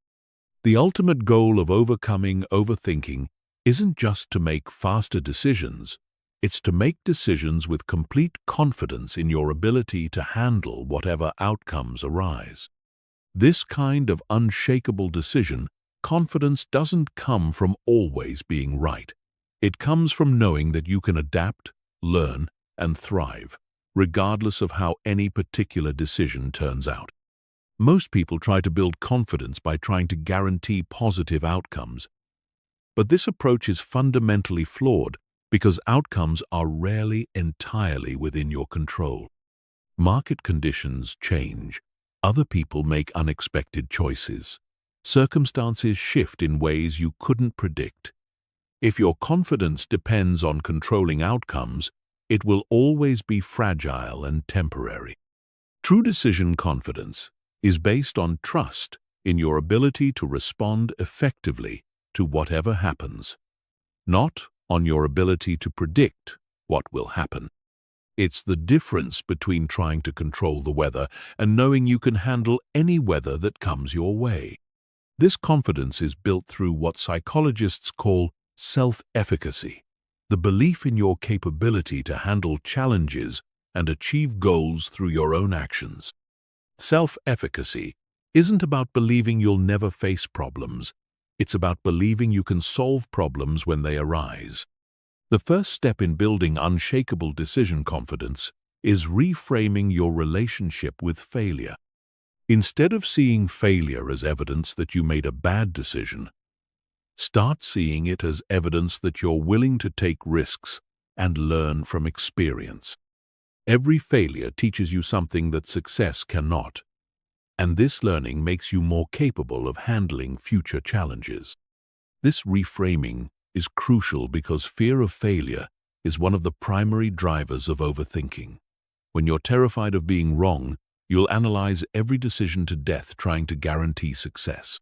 The ultimate goal of overcoming overthinking isn't just to make faster decisions, it's to make decisions with complete confidence in your ability to handle whatever outcomes arise. This kind of unshakable decision, confidence doesn't come from always being right. It comes from knowing that you can adapt, learn, and thrive, regardless of how any particular decision turns out. Most people try to build confidence by trying to guarantee positive outcomes. But this approach is fundamentally flawed because outcomes are rarely entirely within your control. Market conditions change. Other people make unexpected choices. Circumstances shift in ways you couldn't predict. If your confidence depends on controlling outcomes, it will always be fragile and temporary. True decision confidence is based on trust in your ability to respond effectively to whatever happens, not on your ability to predict what will happen. It's the difference between trying to control the weather and knowing you can handle any weather that comes your way. This confidence is built through what psychologists call self-efficacy, the belief in your capability to handle challenges and achieve goals through your own actions. Self-efficacy isn't about believing you'll never face problems. It's about believing you can solve problems when they arise. The first step in building unshakable decision confidence is reframing your relationship with failure. Instead of seeing failure as evidence that you made a bad decision, start seeing it as evidence that you're willing to take risks and learn from experience. Every failure teaches you something that success cannot, and this learning makes you more capable of handling future challenges. This reframing is crucial because fear of failure is one of the primary drivers of overthinking. When you're terrified of being wrong, you'll analyze every decision to death trying to guarantee success.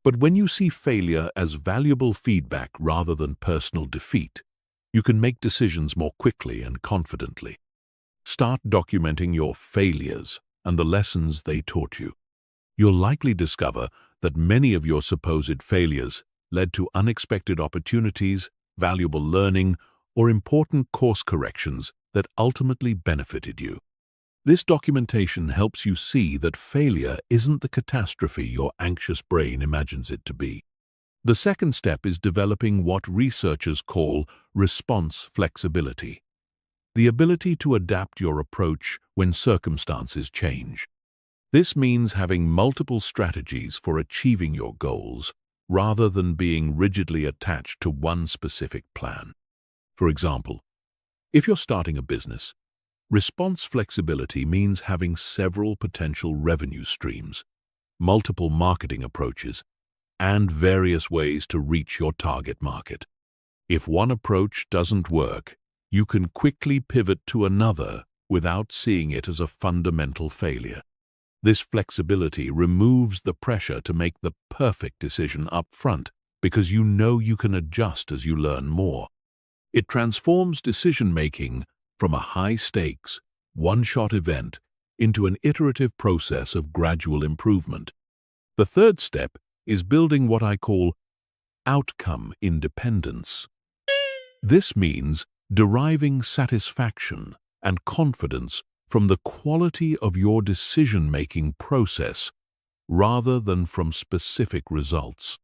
But when you see failure as valuable feedback rather than personal defeat, you can make decisions more quickly and confidently. Start documenting your failures and the lessons they taught you. You'll likely discover that many of your supposed failures led to unexpected opportunities, valuable learning, or important course corrections that ultimately benefited you. This documentation helps you see that failure isn't the catastrophe your anxious brain imagines it to be. The second step is developing what researchers call response flexibility, the ability to adapt your approach when circumstances change. This means having multiple strategies for achieving your goals, rather than being rigidly attached to one specific plan. For example, if you're starting a business, response flexibility means having several potential revenue streams, multiple marketing approaches, and various ways to reach your target market. If one approach doesn't work, you can quickly pivot to another without seeing it as a fundamental failure. This flexibility removes the pressure to make the perfect decision up front because you know you can adjust as you learn more. It transforms decision-making from a high-stakes, one-shot event into an iterative process of gradual improvement. The third step is building what I call outcome independence. This means deriving satisfaction and confidence from the quality of your decision-making process rather than from specific results.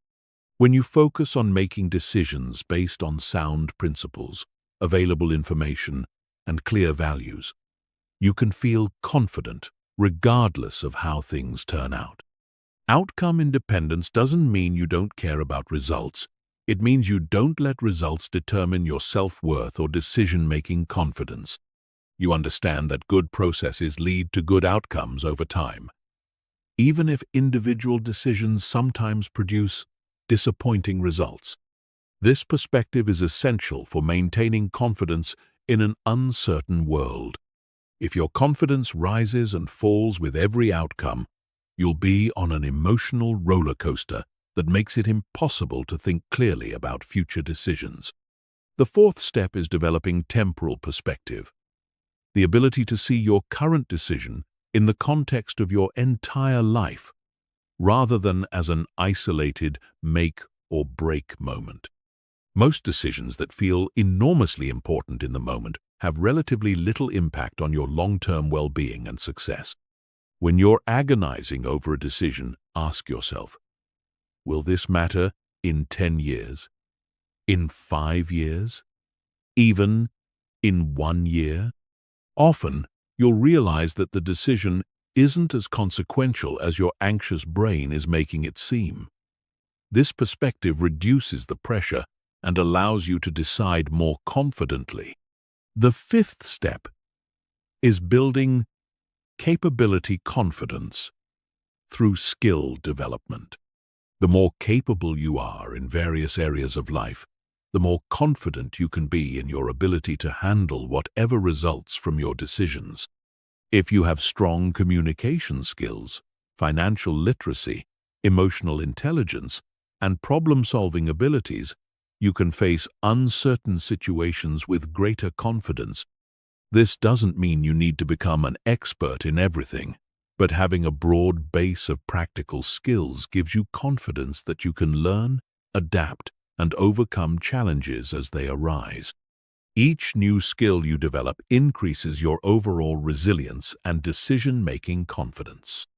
When you focus on making decisions based on sound principles, available information, and clear values, you can feel confident regardless of how things turn out. Outcome independence doesn't mean you don't care about results. It means you don't let results determine your self-worth or decision-making confidence. You understand that good processes lead to good outcomes over time, even if individual decisions sometimes produce disappointing results. This perspective is essential for maintaining confidence in an uncertain world. If your confidence rises and falls with every outcome, you'll be on an emotional roller coaster that makes it impossible to think clearly about future decisions. The fourth step is developing temporal perspective, the ability to see your current decision in the context of your entire life, rather than as an isolated make or break moment. Most decisions that feel enormously important in the moment have relatively little impact on your long-term well-being and success. When you're agonizing over a decision, ask yourself, will this matter in 10 years? In 5 years? Even in 1 year? Often, you'll realize that the decision isn't as consequential as your anxious brain is making it seem. This perspective reduces the pressure and allows you to decide more confidently. The fifth step is building capability confidence through skill development. The more capable you are in various areas of life, the more confident you can be in your ability to handle whatever results from your decisions. If you have strong communication skills, financial literacy, emotional intelligence, and problem-solving abilities, you can face uncertain situations with greater confidence. This doesn't mean you need to become an expert in everything, but having a broad base of practical skills gives you confidence that you can learn, adapt, and overcome challenges as they arise. Each new skill you develop increases your overall resilience and decision-making confidence.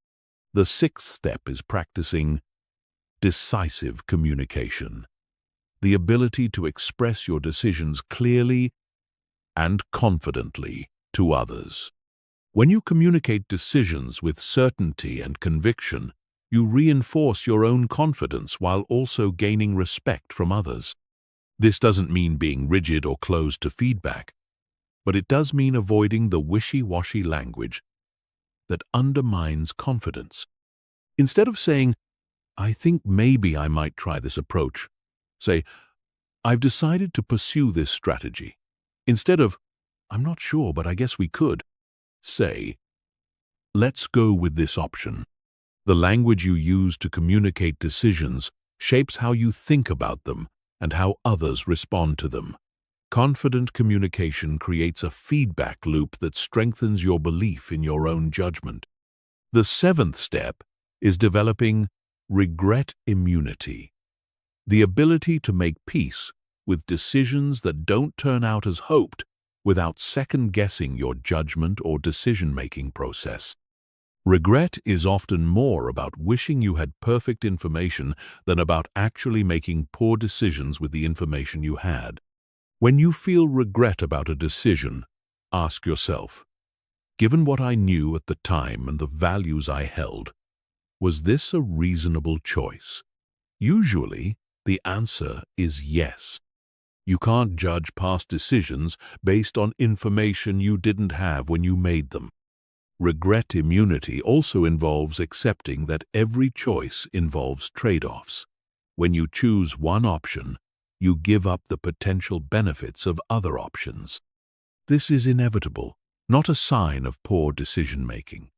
The sixth step is practicing decisive communication, the ability to express your decisions clearly and confidently to others. When you communicate decisions with certainty and conviction, you reinforce your own confidence while also gaining respect from others. This doesn't mean being rigid or closed to feedback, but it does mean avoiding the wishy-washy language that undermines confidence. Instead of saying, "I think maybe I might try this approach," say, "I've decided to pursue this strategy." Instead of, "I'm not sure, but I guess we could," say, "Let's go with this option." The language you use to communicate decisions shapes how you think about them and how others respond to them. Confident communication creates a feedback loop that strengthens your belief in your own judgment. The seventh step is developing regret immunity, the ability to make peace with decisions that don't turn out as hoped without second-guessing your judgment or decision-making process. Regret is often more about wishing you had perfect information than about actually making poor decisions with the information you had. When you feel regret about a decision, ask yourself, given what I knew at the time and the values I held, was this a reasonable choice? Usually, the answer is yes. You can't judge past decisions based on information you didn't have when you made them. Regret immunity also involves accepting that every choice involves trade-offs. When you choose one option, you give up the potential benefits of other options. This is inevitable, not a sign of poor decision-making.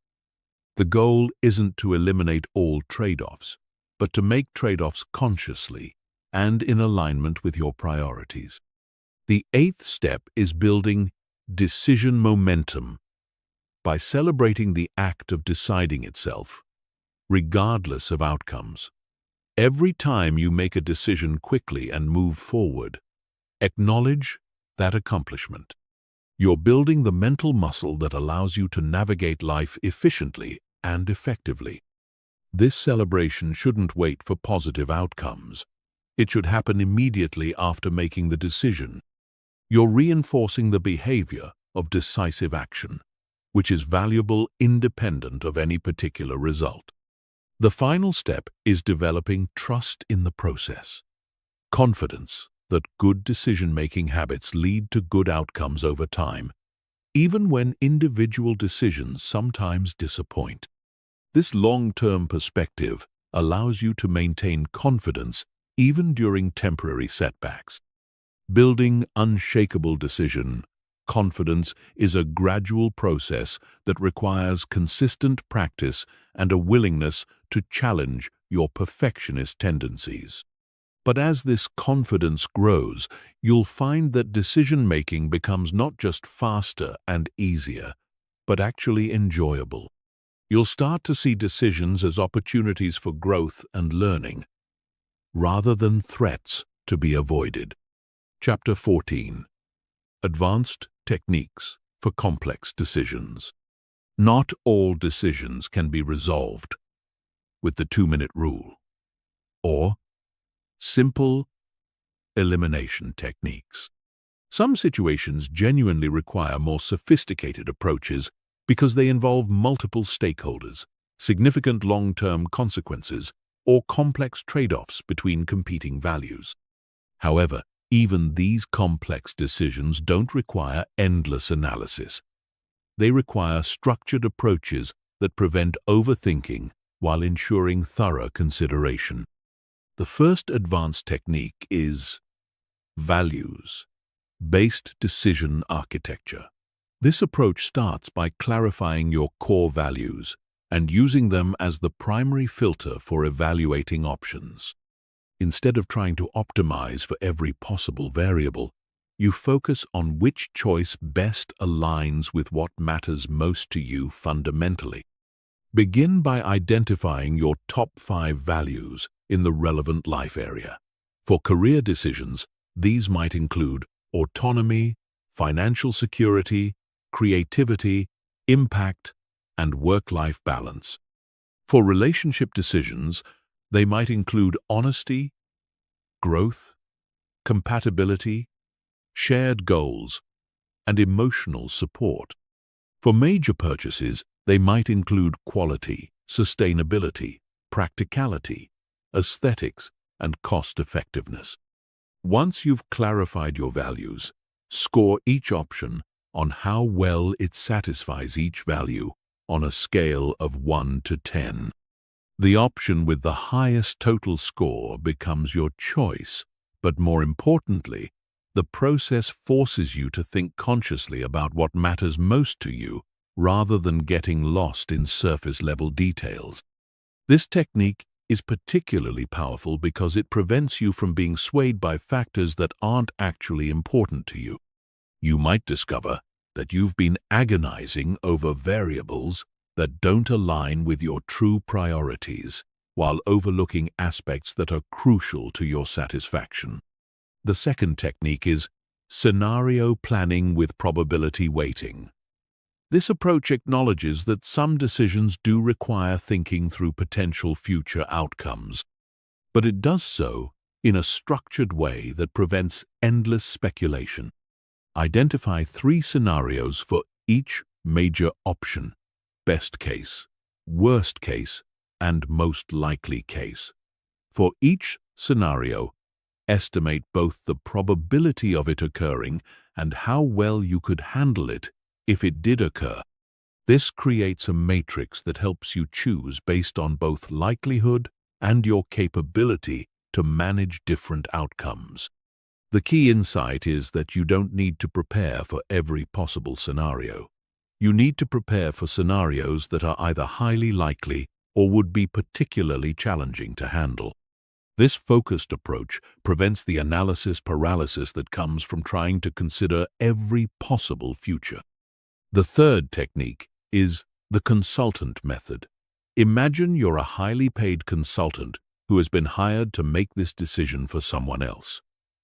The goal isn't to eliminate all trade-offs, but to make trade-offs consciously and in alignment with your priorities. The eighth step is building decision momentum by celebrating the act of deciding itself, regardless of outcomes. Every time you make a decision quickly and move forward, acknowledge that accomplishment. You're building the mental muscle that allows you to navigate life efficiently and effectively. This celebration shouldn't wait for positive outcomes. It should happen immediately after making the decision. You're reinforcing the behavior of decisive action, which is valuable independent of any particular result. The final step is developing trust in the process. Confidence that good decision-making habits lead to good outcomes over time, even when individual decisions sometimes disappoint. This long-term perspective allows you to maintain confidence even during temporary setbacks. Building unshakable decision Confidence is a gradual process that requires consistent practice and a willingness to challenge your perfectionist tendencies. But as this confidence grows, you'll find that decision-making becomes not just faster and easier, but actually enjoyable. You'll start to see decisions as opportunities for growth and learning, rather than threats to be avoided. Chapter 14. Advanced Techniques for Complex Decisions. Not all decisions can be resolved with the 2-minute rule, or simple elimination techniques. Some situations genuinely require more sophisticated approaches because they involve multiple stakeholders, significant long-term consequences, or complex trade-offs between competing values. However, even these complex decisions don't require endless analysis. They require structured approaches that prevent overthinking while ensuring thorough consideration. The first advanced technique is values-based decision architecture. This approach starts by clarifying your core values and using them as the primary filter for evaluating options. Instead of trying to optimize for every possible variable, you focus on which choice best aligns with what matters most to you fundamentally. Begin by identifying your top 5 values in the relevant life area. For career decisions, these might include autonomy, financial security, creativity, impact, and work-life balance. For relationship decisions, they might include honesty, growth, compatibility, shared goals, and emotional support. For major purchases, they might include quality, sustainability, practicality, aesthetics, and cost-effectiveness. Once you've clarified your values, score each option on how well it satisfies each value on a scale of 1 to 10. The option with the highest total score becomes your choice, but more importantly, the process forces you to think consciously about what matters most to you rather than getting lost in surface-level details. This technique is particularly powerful because it prevents you from being swayed by factors that aren't actually important to you. You might discover that you've been agonizing over variables that don't align with your true priorities, while overlooking aspects that are crucial to your satisfaction. The second technique is scenario planning with probability weighting. This approach acknowledges that some decisions do require thinking through potential future outcomes, but it does so in a structured way that prevents endless speculation. Identify 3 scenarios for each major option: best case, worst case, and most likely case. For each scenario, estimate both the probability of it occurring and how well you could handle it if it did occur. This creates a matrix that helps you choose based on both likelihood and your capability to manage different outcomes. The key insight is that you don't need to prepare for every possible scenario. You need to prepare for scenarios that are either highly likely or would be particularly challenging to handle. This focused approach prevents the analysis paralysis that comes from trying to consider every possible future. The third technique is the consultant method. Imagine you're a highly paid consultant who has been hired to make this decision for someone else.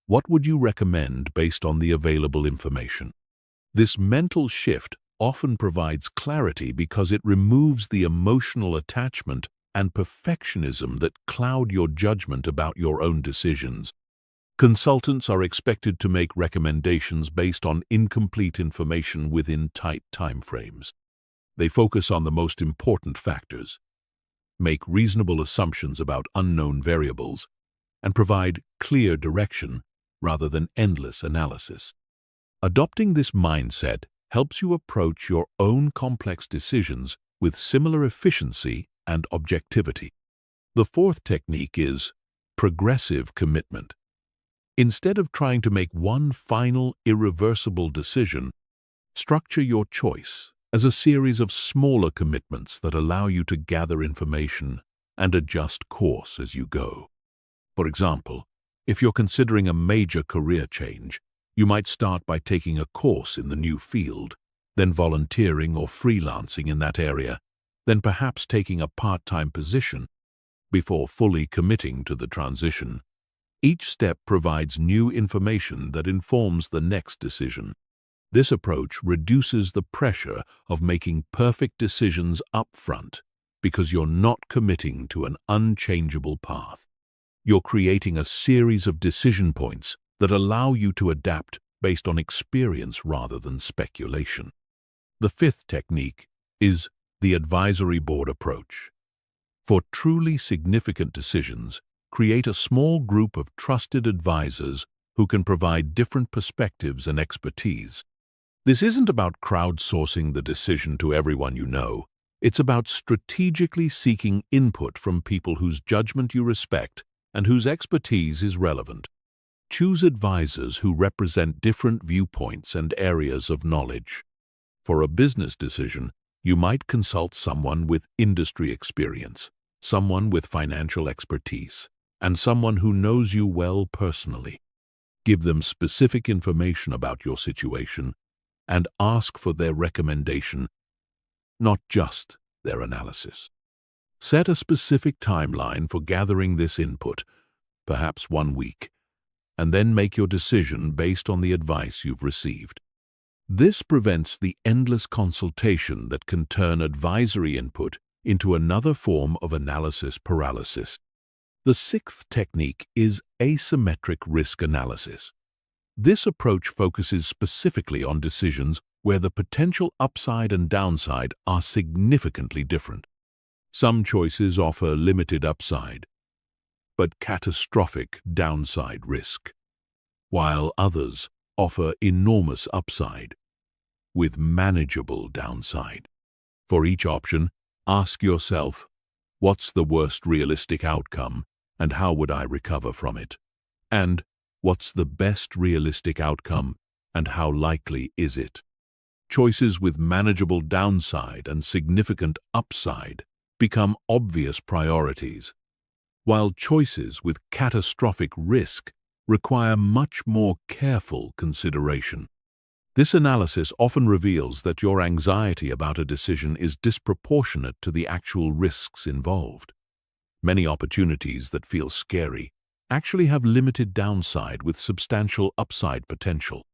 What would you recommend based on the available information? This mental shift often provides clarity because it removes the emotional attachment and perfectionism that cloud your judgment about your own decisions. Consultants are expected to make recommendations based on incomplete information within tight timeframes. They focus on the most important factors, make reasonable assumptions about unknown variables, and provide clear direction rather than endless analysis. Adopting this mindset helps you approach your own complex decisions with similar efficiency and objectivity. The fourth technique is progressive commitment. Instead of trying to make one final, irreversible decision, Structure your choice as a series of smaller commitments that allow you to gather information and adjust course as you go. For example, if you're considering a major career change, you might start by taking a course in the new field, then volunteering or freelancing in that area, then perhaps taking a part-time position before fully committing to the transition. Each step provides new information that informs the next decision. This approach reduces the pressure of making perfect decisions up front because you're not committing to an unchangeable path. You're creating a series of decision points that allow you to adapt based on experience rather than speculation. The fifth technique is the advisory board approach. For truly significant decisions, create a small group of trusted advisors who can provide different perspectives and expertise. This isn't about crowdsourcing the decision to everyone you know. It's about strategically seeking input from people whose judgment you respect and whose expertise is relevant. Choose advisors who represent different viewpoints and areas of knowledge. For a business decision, you might consult someone with industry experience, someone with financial expertise, and someone who knows you well personally. Give them specific information about your situation and ask for their recommendation, not just their analysis. Set a specific timeline for gathering this input, perhaps 1 week, and then make your decision based on the advice you've received. This prevents the endless consultation that can turn advisory input into another form of analysis paralysis. The sixth technique is asymmetric risk analysis. This approach focuses specifically on decisions where the potential upside and downside are significantly different. Some choices offer limited upside, but catastrophic downside risk, while others offer enormous upside with manageable downside. For each option, ask yourself, what's the worst realistic outcome and how would I recover from it? And what's the best realistic outcome and how likely is it? Choices with manageable downside and significant upside become obvious priorities, while choices with catastrophic risk require much more careful consideration. This analysis often reveals that your anxiety about a decision is disproportionate to the actual risks involved. Many opportunities that feel scary actually have limited downside with substantial upside potential.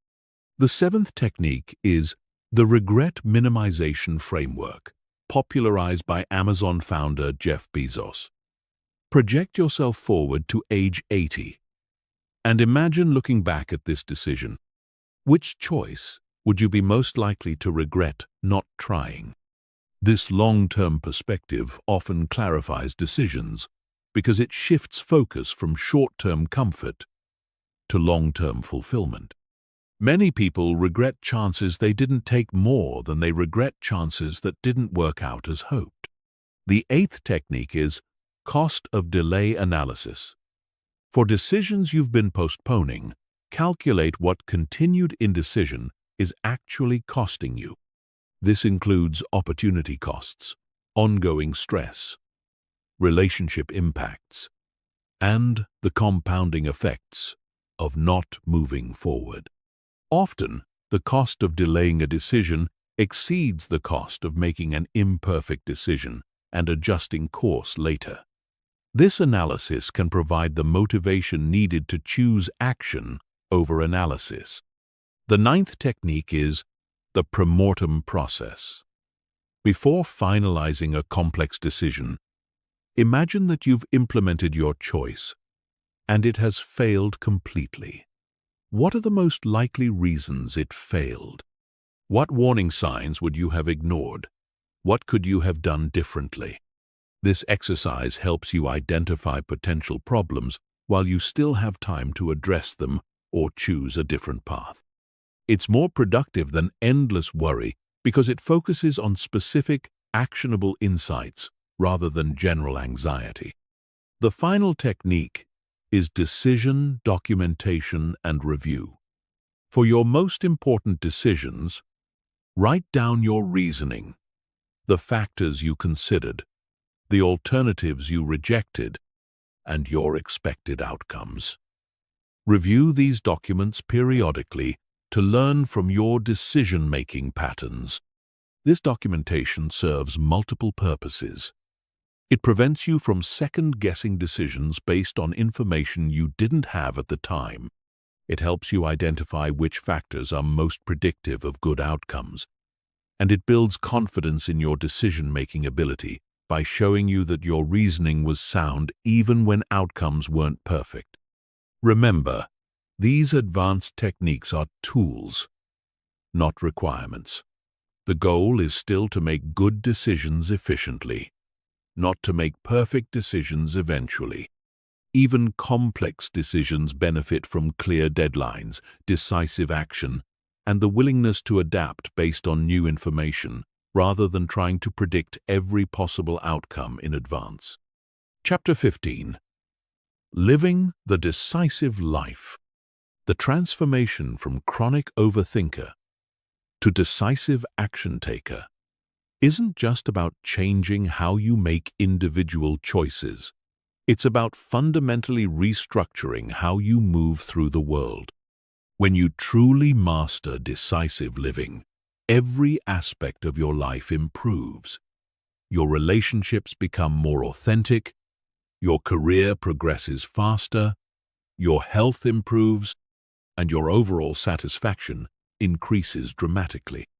The seventh technique is the regret minimization framework, popularized by Amazon founder Jeff Bezos. Project yourself forward to age 80 and imagine looking back at this decision. Which choice would you be most likely to regret not trying? This long-term perspective often clarifies decisions because it shifts focus from short-term comfort to long-term fulfillment. Many people regret chances they didn't take more than they regret chances that didn't work out as hoped. The eighth technique is cost of delay analysis. For decisions you've been postponing, calculate what continued indecision is actually costing you. This includes opportunity costs, ongoing stress, relationship impacts, and the compounding effects of not moving forward. Often, the cost of delaying a decision exceeds the cost of making an imperfect decision and adjusting course later. This analysis can provide the motivation needed to choose action over analysis. The ninth technique is the premortem process. Before finalizing a complex decision, imagine that you've implemented your choice and it has failed completely. What are the most likely reasons it failed? What warning signs would you have ignored? What could you have done differently? This exercise helps you identify potential problems while you still have time to address them or choose a different path. It's more productive than endless worry because it focuses on specific, actionable insights rather than general anxiety. The final technique is decision, documentation, and review. For your most important decisions, Write down your reasoning, the factors you considered, the alternatives you rejected, and your expected outcomes. Review these documents periodically to learn from your decision-making patterns. This documentation serves multiple purposes. It prevents you from second-guessing decisions based on information you didn't have at the time. It helps you identify which factors are most predictive of good outcomes. And it builds confidence in your decision-making ability by showing you that your reasoning was sound even when outcomes weren't perfect. Remember, these advanced techniques are tools, not requirements. The goal is still to make good decisions efficiently, not to make perfect decisions eventually. Even complex decisions benefit from clear deadlines, decisive action, and the willingness to adapt based on new information, rather than trying to predict every possible outcome in advance. Chapter 15. Living the Decisive Life. The transformation from chronic overthinker to decisive action taker isn't just about changing how you make individual choices. It's about fundamentally restructuring how you move through the world. When you truly master decisive living, every aspect of your life improves. Your relationships become more authentic, your career progresses faster, your health improves, and your overall satisfaction increases dramatically.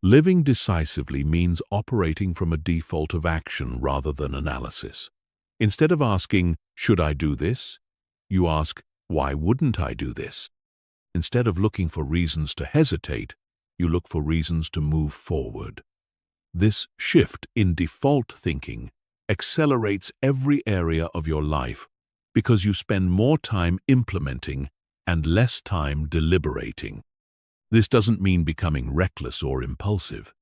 Living decisively means operating from a default of action rather than analysis. Instead of asking, "Should I do this?" you ask, "Why wouldn't I do this?" Instead of looking for reasons to hesitate, you look for reasons to move forward. This shift in default thinking accelerates every area of your life because you spend more time implementing and less time deliberating. This doesn't mean becoming reckless or impulsive.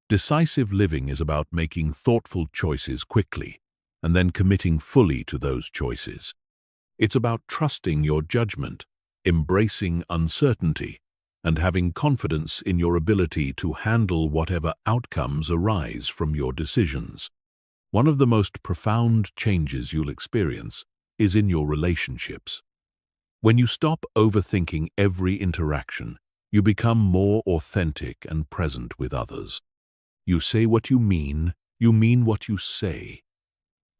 Decisive living is about making thoughtful choices quickly and then committing fully to those choices. It's about trusting your judgment, embracing uncertainty, and having confidence in your ability to handle whatever outcomes arise from your decisions. One of the most profound changes you'll experience is in your relationships. When you stop overthinking every interaction, you become more authentic and present with others. You say what you mean what you say,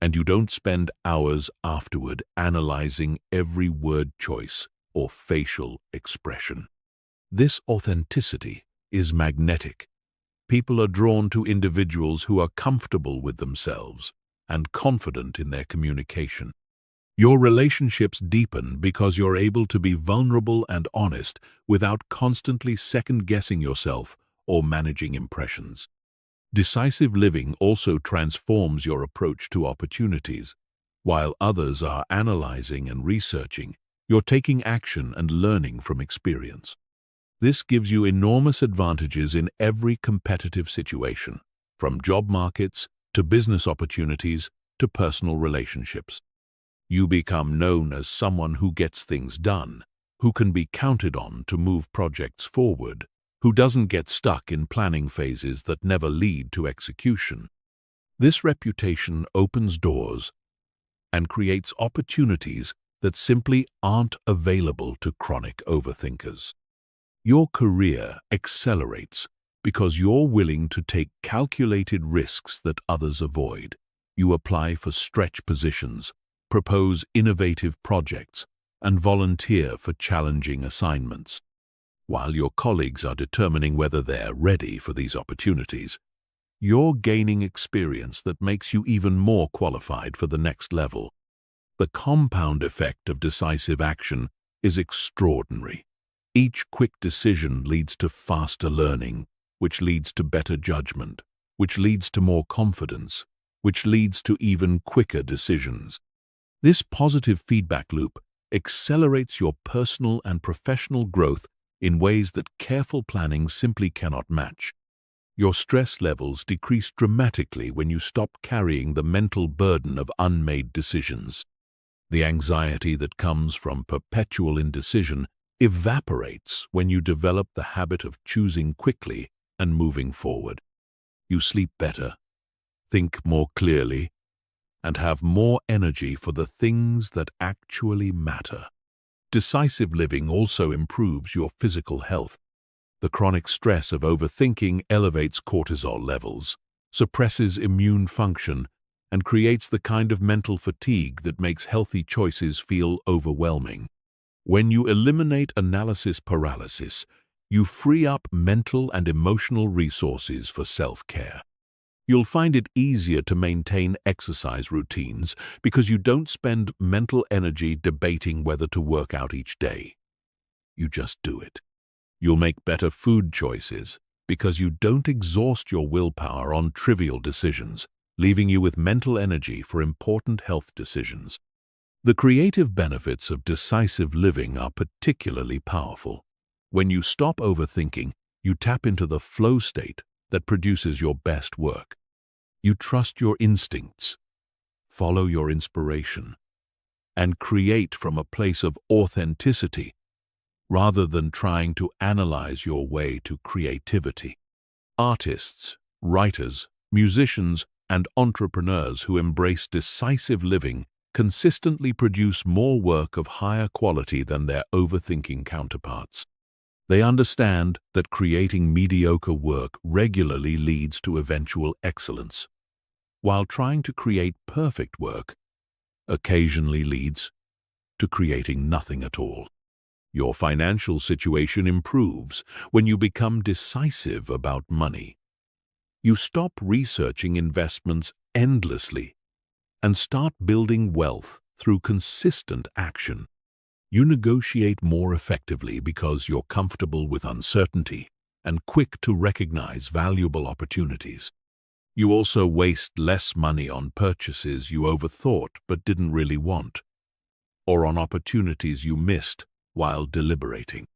and you don't spend hours afterward analyzing every word choice or facial expression. This authenticity is magnetic. People are drawn to individuals who are comfortable with themselves and confident in their communication. Your relationships deepen because you're able to be vulnerable and honest without constantly second-guessing yourself or managing impressions. Decisive living also transforms your approach to opportunities. While others are analyzing and researching, you're taking action and learning from experience. This gives you enormous advantages in every competitive situation, from job markets to business opportunities to personal relationships. You become known as someone who gets things done, who can be counted on to move projects forward, who doesn't get stuck in planning phases that never lead to execution. This reputation opens doors and creates opportunities that simply aren't available to chronic overthinkers. Your career accelerates because you're willing to take calculated risks that others avoid. You apply for stretch positions, propose innovative projects, and volunteer for challenging assignments. While your colleagues are determining whether they're ready for these opportunities, you're gaining experience that makes you even more qualified for the next level. The compound effect of decisive action is extraordinary. Each quick decision leads to faster learning, which leads to better judgment, which leads to more confidence, which leads to even quicker decisions. This positive feedback loop accelerates your personal and professional growth in ways that careful planning simply cannot match. Your stress levels decrease dramatically when you stop carrying the mental burden of unmade decisions. The anxiety that comes from perpetual indecision evaporates when you develop the habit of choosing quickly and moving forward. You sleep better, think more clearly, and have more energy for the things that actually matter. Decisive living also improves your physical health. The chronic stress of overthinking elevates cortisol levels, suppresses immune function, and creates the kind of mental fatigue that makes healthy choices feel overwhelming. When you eliminate analysis paralysis, you free up mental and emotional resources for self-care. You'll find it easier to maintain exercise routines because you don't spend mental energy debating whether to work out each day. You just do it. You'll make better food choices because you don't exhaust your willpower on trivial decisions, leaving you with mental energy for important health decisions. The creative benefits of decisive living are particularly powerful. When you stop overthinking, you tap into the flow state that produces your best work. You trust your instincts, follow your inspiration, and create from a place of authenticity rather than trying to analyze your way to creativity. Artists, writers, musicians, and entrepreneurs who embrace decisive living consistently produce more work of higher quality than their overthinking counterparts. They understand that creating mediocre work regularly leads to eventual excellence, while trying to create perfect work occasionally leads to creating nothing at all. Your financial situation improves when you become decisive about money. You stop researching investments endlessly and start building wealth through consistent action. You negotiate more effectively because you're comfortable with uncertainty and quick to recognize valuable opportunities. You also waste less money on purchases you overthought but didn't really want, or on opportunities you missed while deliberating.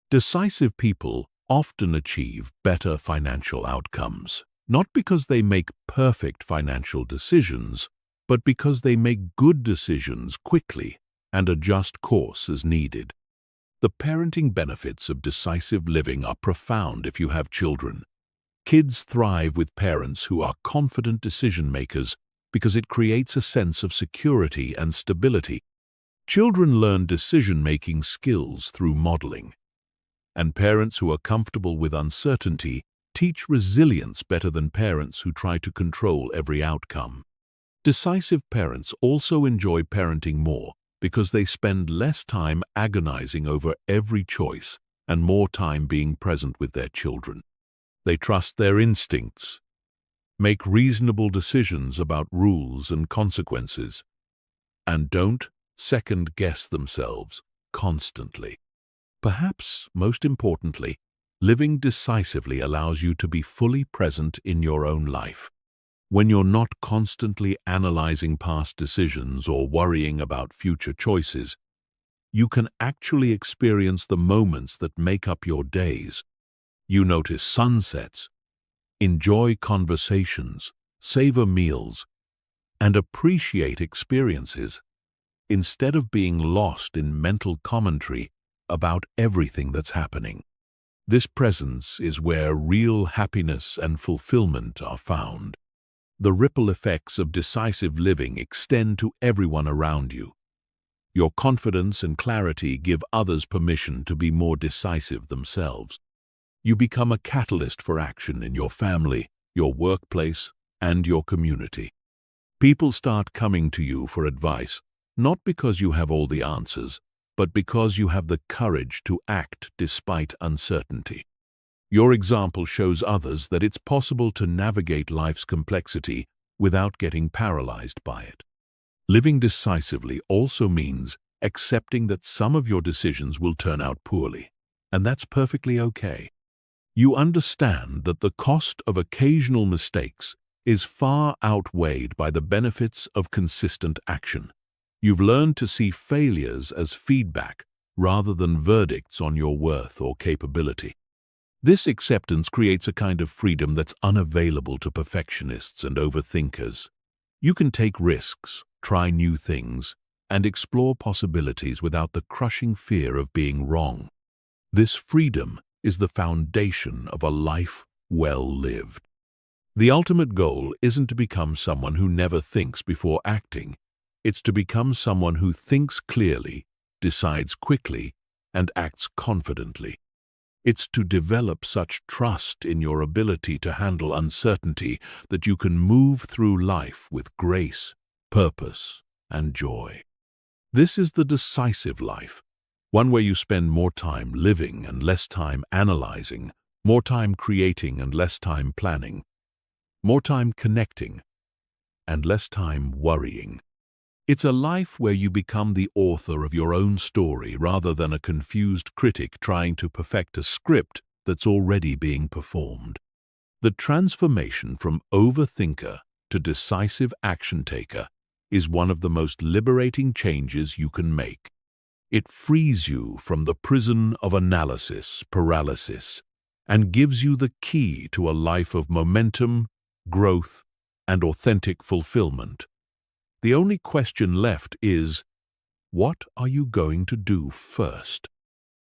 Decisive people often achieve better financial outcomes, not because they make perfect financial decisions, but because they make good decisions quickly and adjust course as needed. The parenting benefits of decisive living are profound if you have children. Kids thrive with parents who are confident decision-makers because it creates a sense of security and stability. Children learn decision-making skills through modeling, and parents who are comfortable with uncertainty teach resilience better than parents who try to control every outcome. Decisive parents also enjoy parenting more because they spend less time agonizing over every choice and more time being present with their children. They trust their instincts, make reasonable decisions about rules and consequences, and don't second-guess themselves constantly. Perhaps most importantly, living decisively allows you to be fully present in your own life. When you're not constantly analyzing past decisions or worrying about future choices, you can actually experience the moments that make up your days. You notice sunsets, enjoy conversations, savor meals, and appreciate experiences, instead of being lost in mental commentary about everything that's happening. This presence is where real happiness and fulfillment are found. The ripple effects of decisive living extend to everyone around you. Your confidence and clarity give others permission to be more decisive themselves. You become a catalyst for action in your family, your workplace, and your community. People start coming to you for advice, not because you have all the answers, but because you have the courage to act despite uncertainty. Your example shows others that it's possible to navigate life's complexity without getting paralyzed by it. Living decisively also means accepting that some of your decisions will turn out poorly, and that's perfectly okay. You understand that the cost of occasional mistakes is far outweighed by the benefits of consistent action. You've learned to see failures as feedback rather than verdicts on your worth or capability. This acceptance creates a kind of freedom that's unavailable to perfectionists and overthinkers. You can take risks, try new things, and explore possibilities without the crushing fear of being wrong. This freedom is the foundation of a life well lived. The ultimate goal isn't to become someone who never thinks before acting. It's to become someone who thinks clearly, decides quickly, and acts confidently. It's to develop such trust in your ability to handle uncertainty that you can move through life with grace, purpose, and joy. This is the decisive life, one where you spend more time living and less time analyzing, more time creating and less time planning, more time connecting and less time worrying. It's a life where you become the author of your own story rather than a confused critic trying to perfect a script that's already being performed. The transformation from overthinker to decisive action taker is one of the most liberating changes you can make. It frees you from the prison of analysis paralysis and gives you the key to a life of momentum, growth, and authentic fulfillment. The only question left is, what are you going to do first?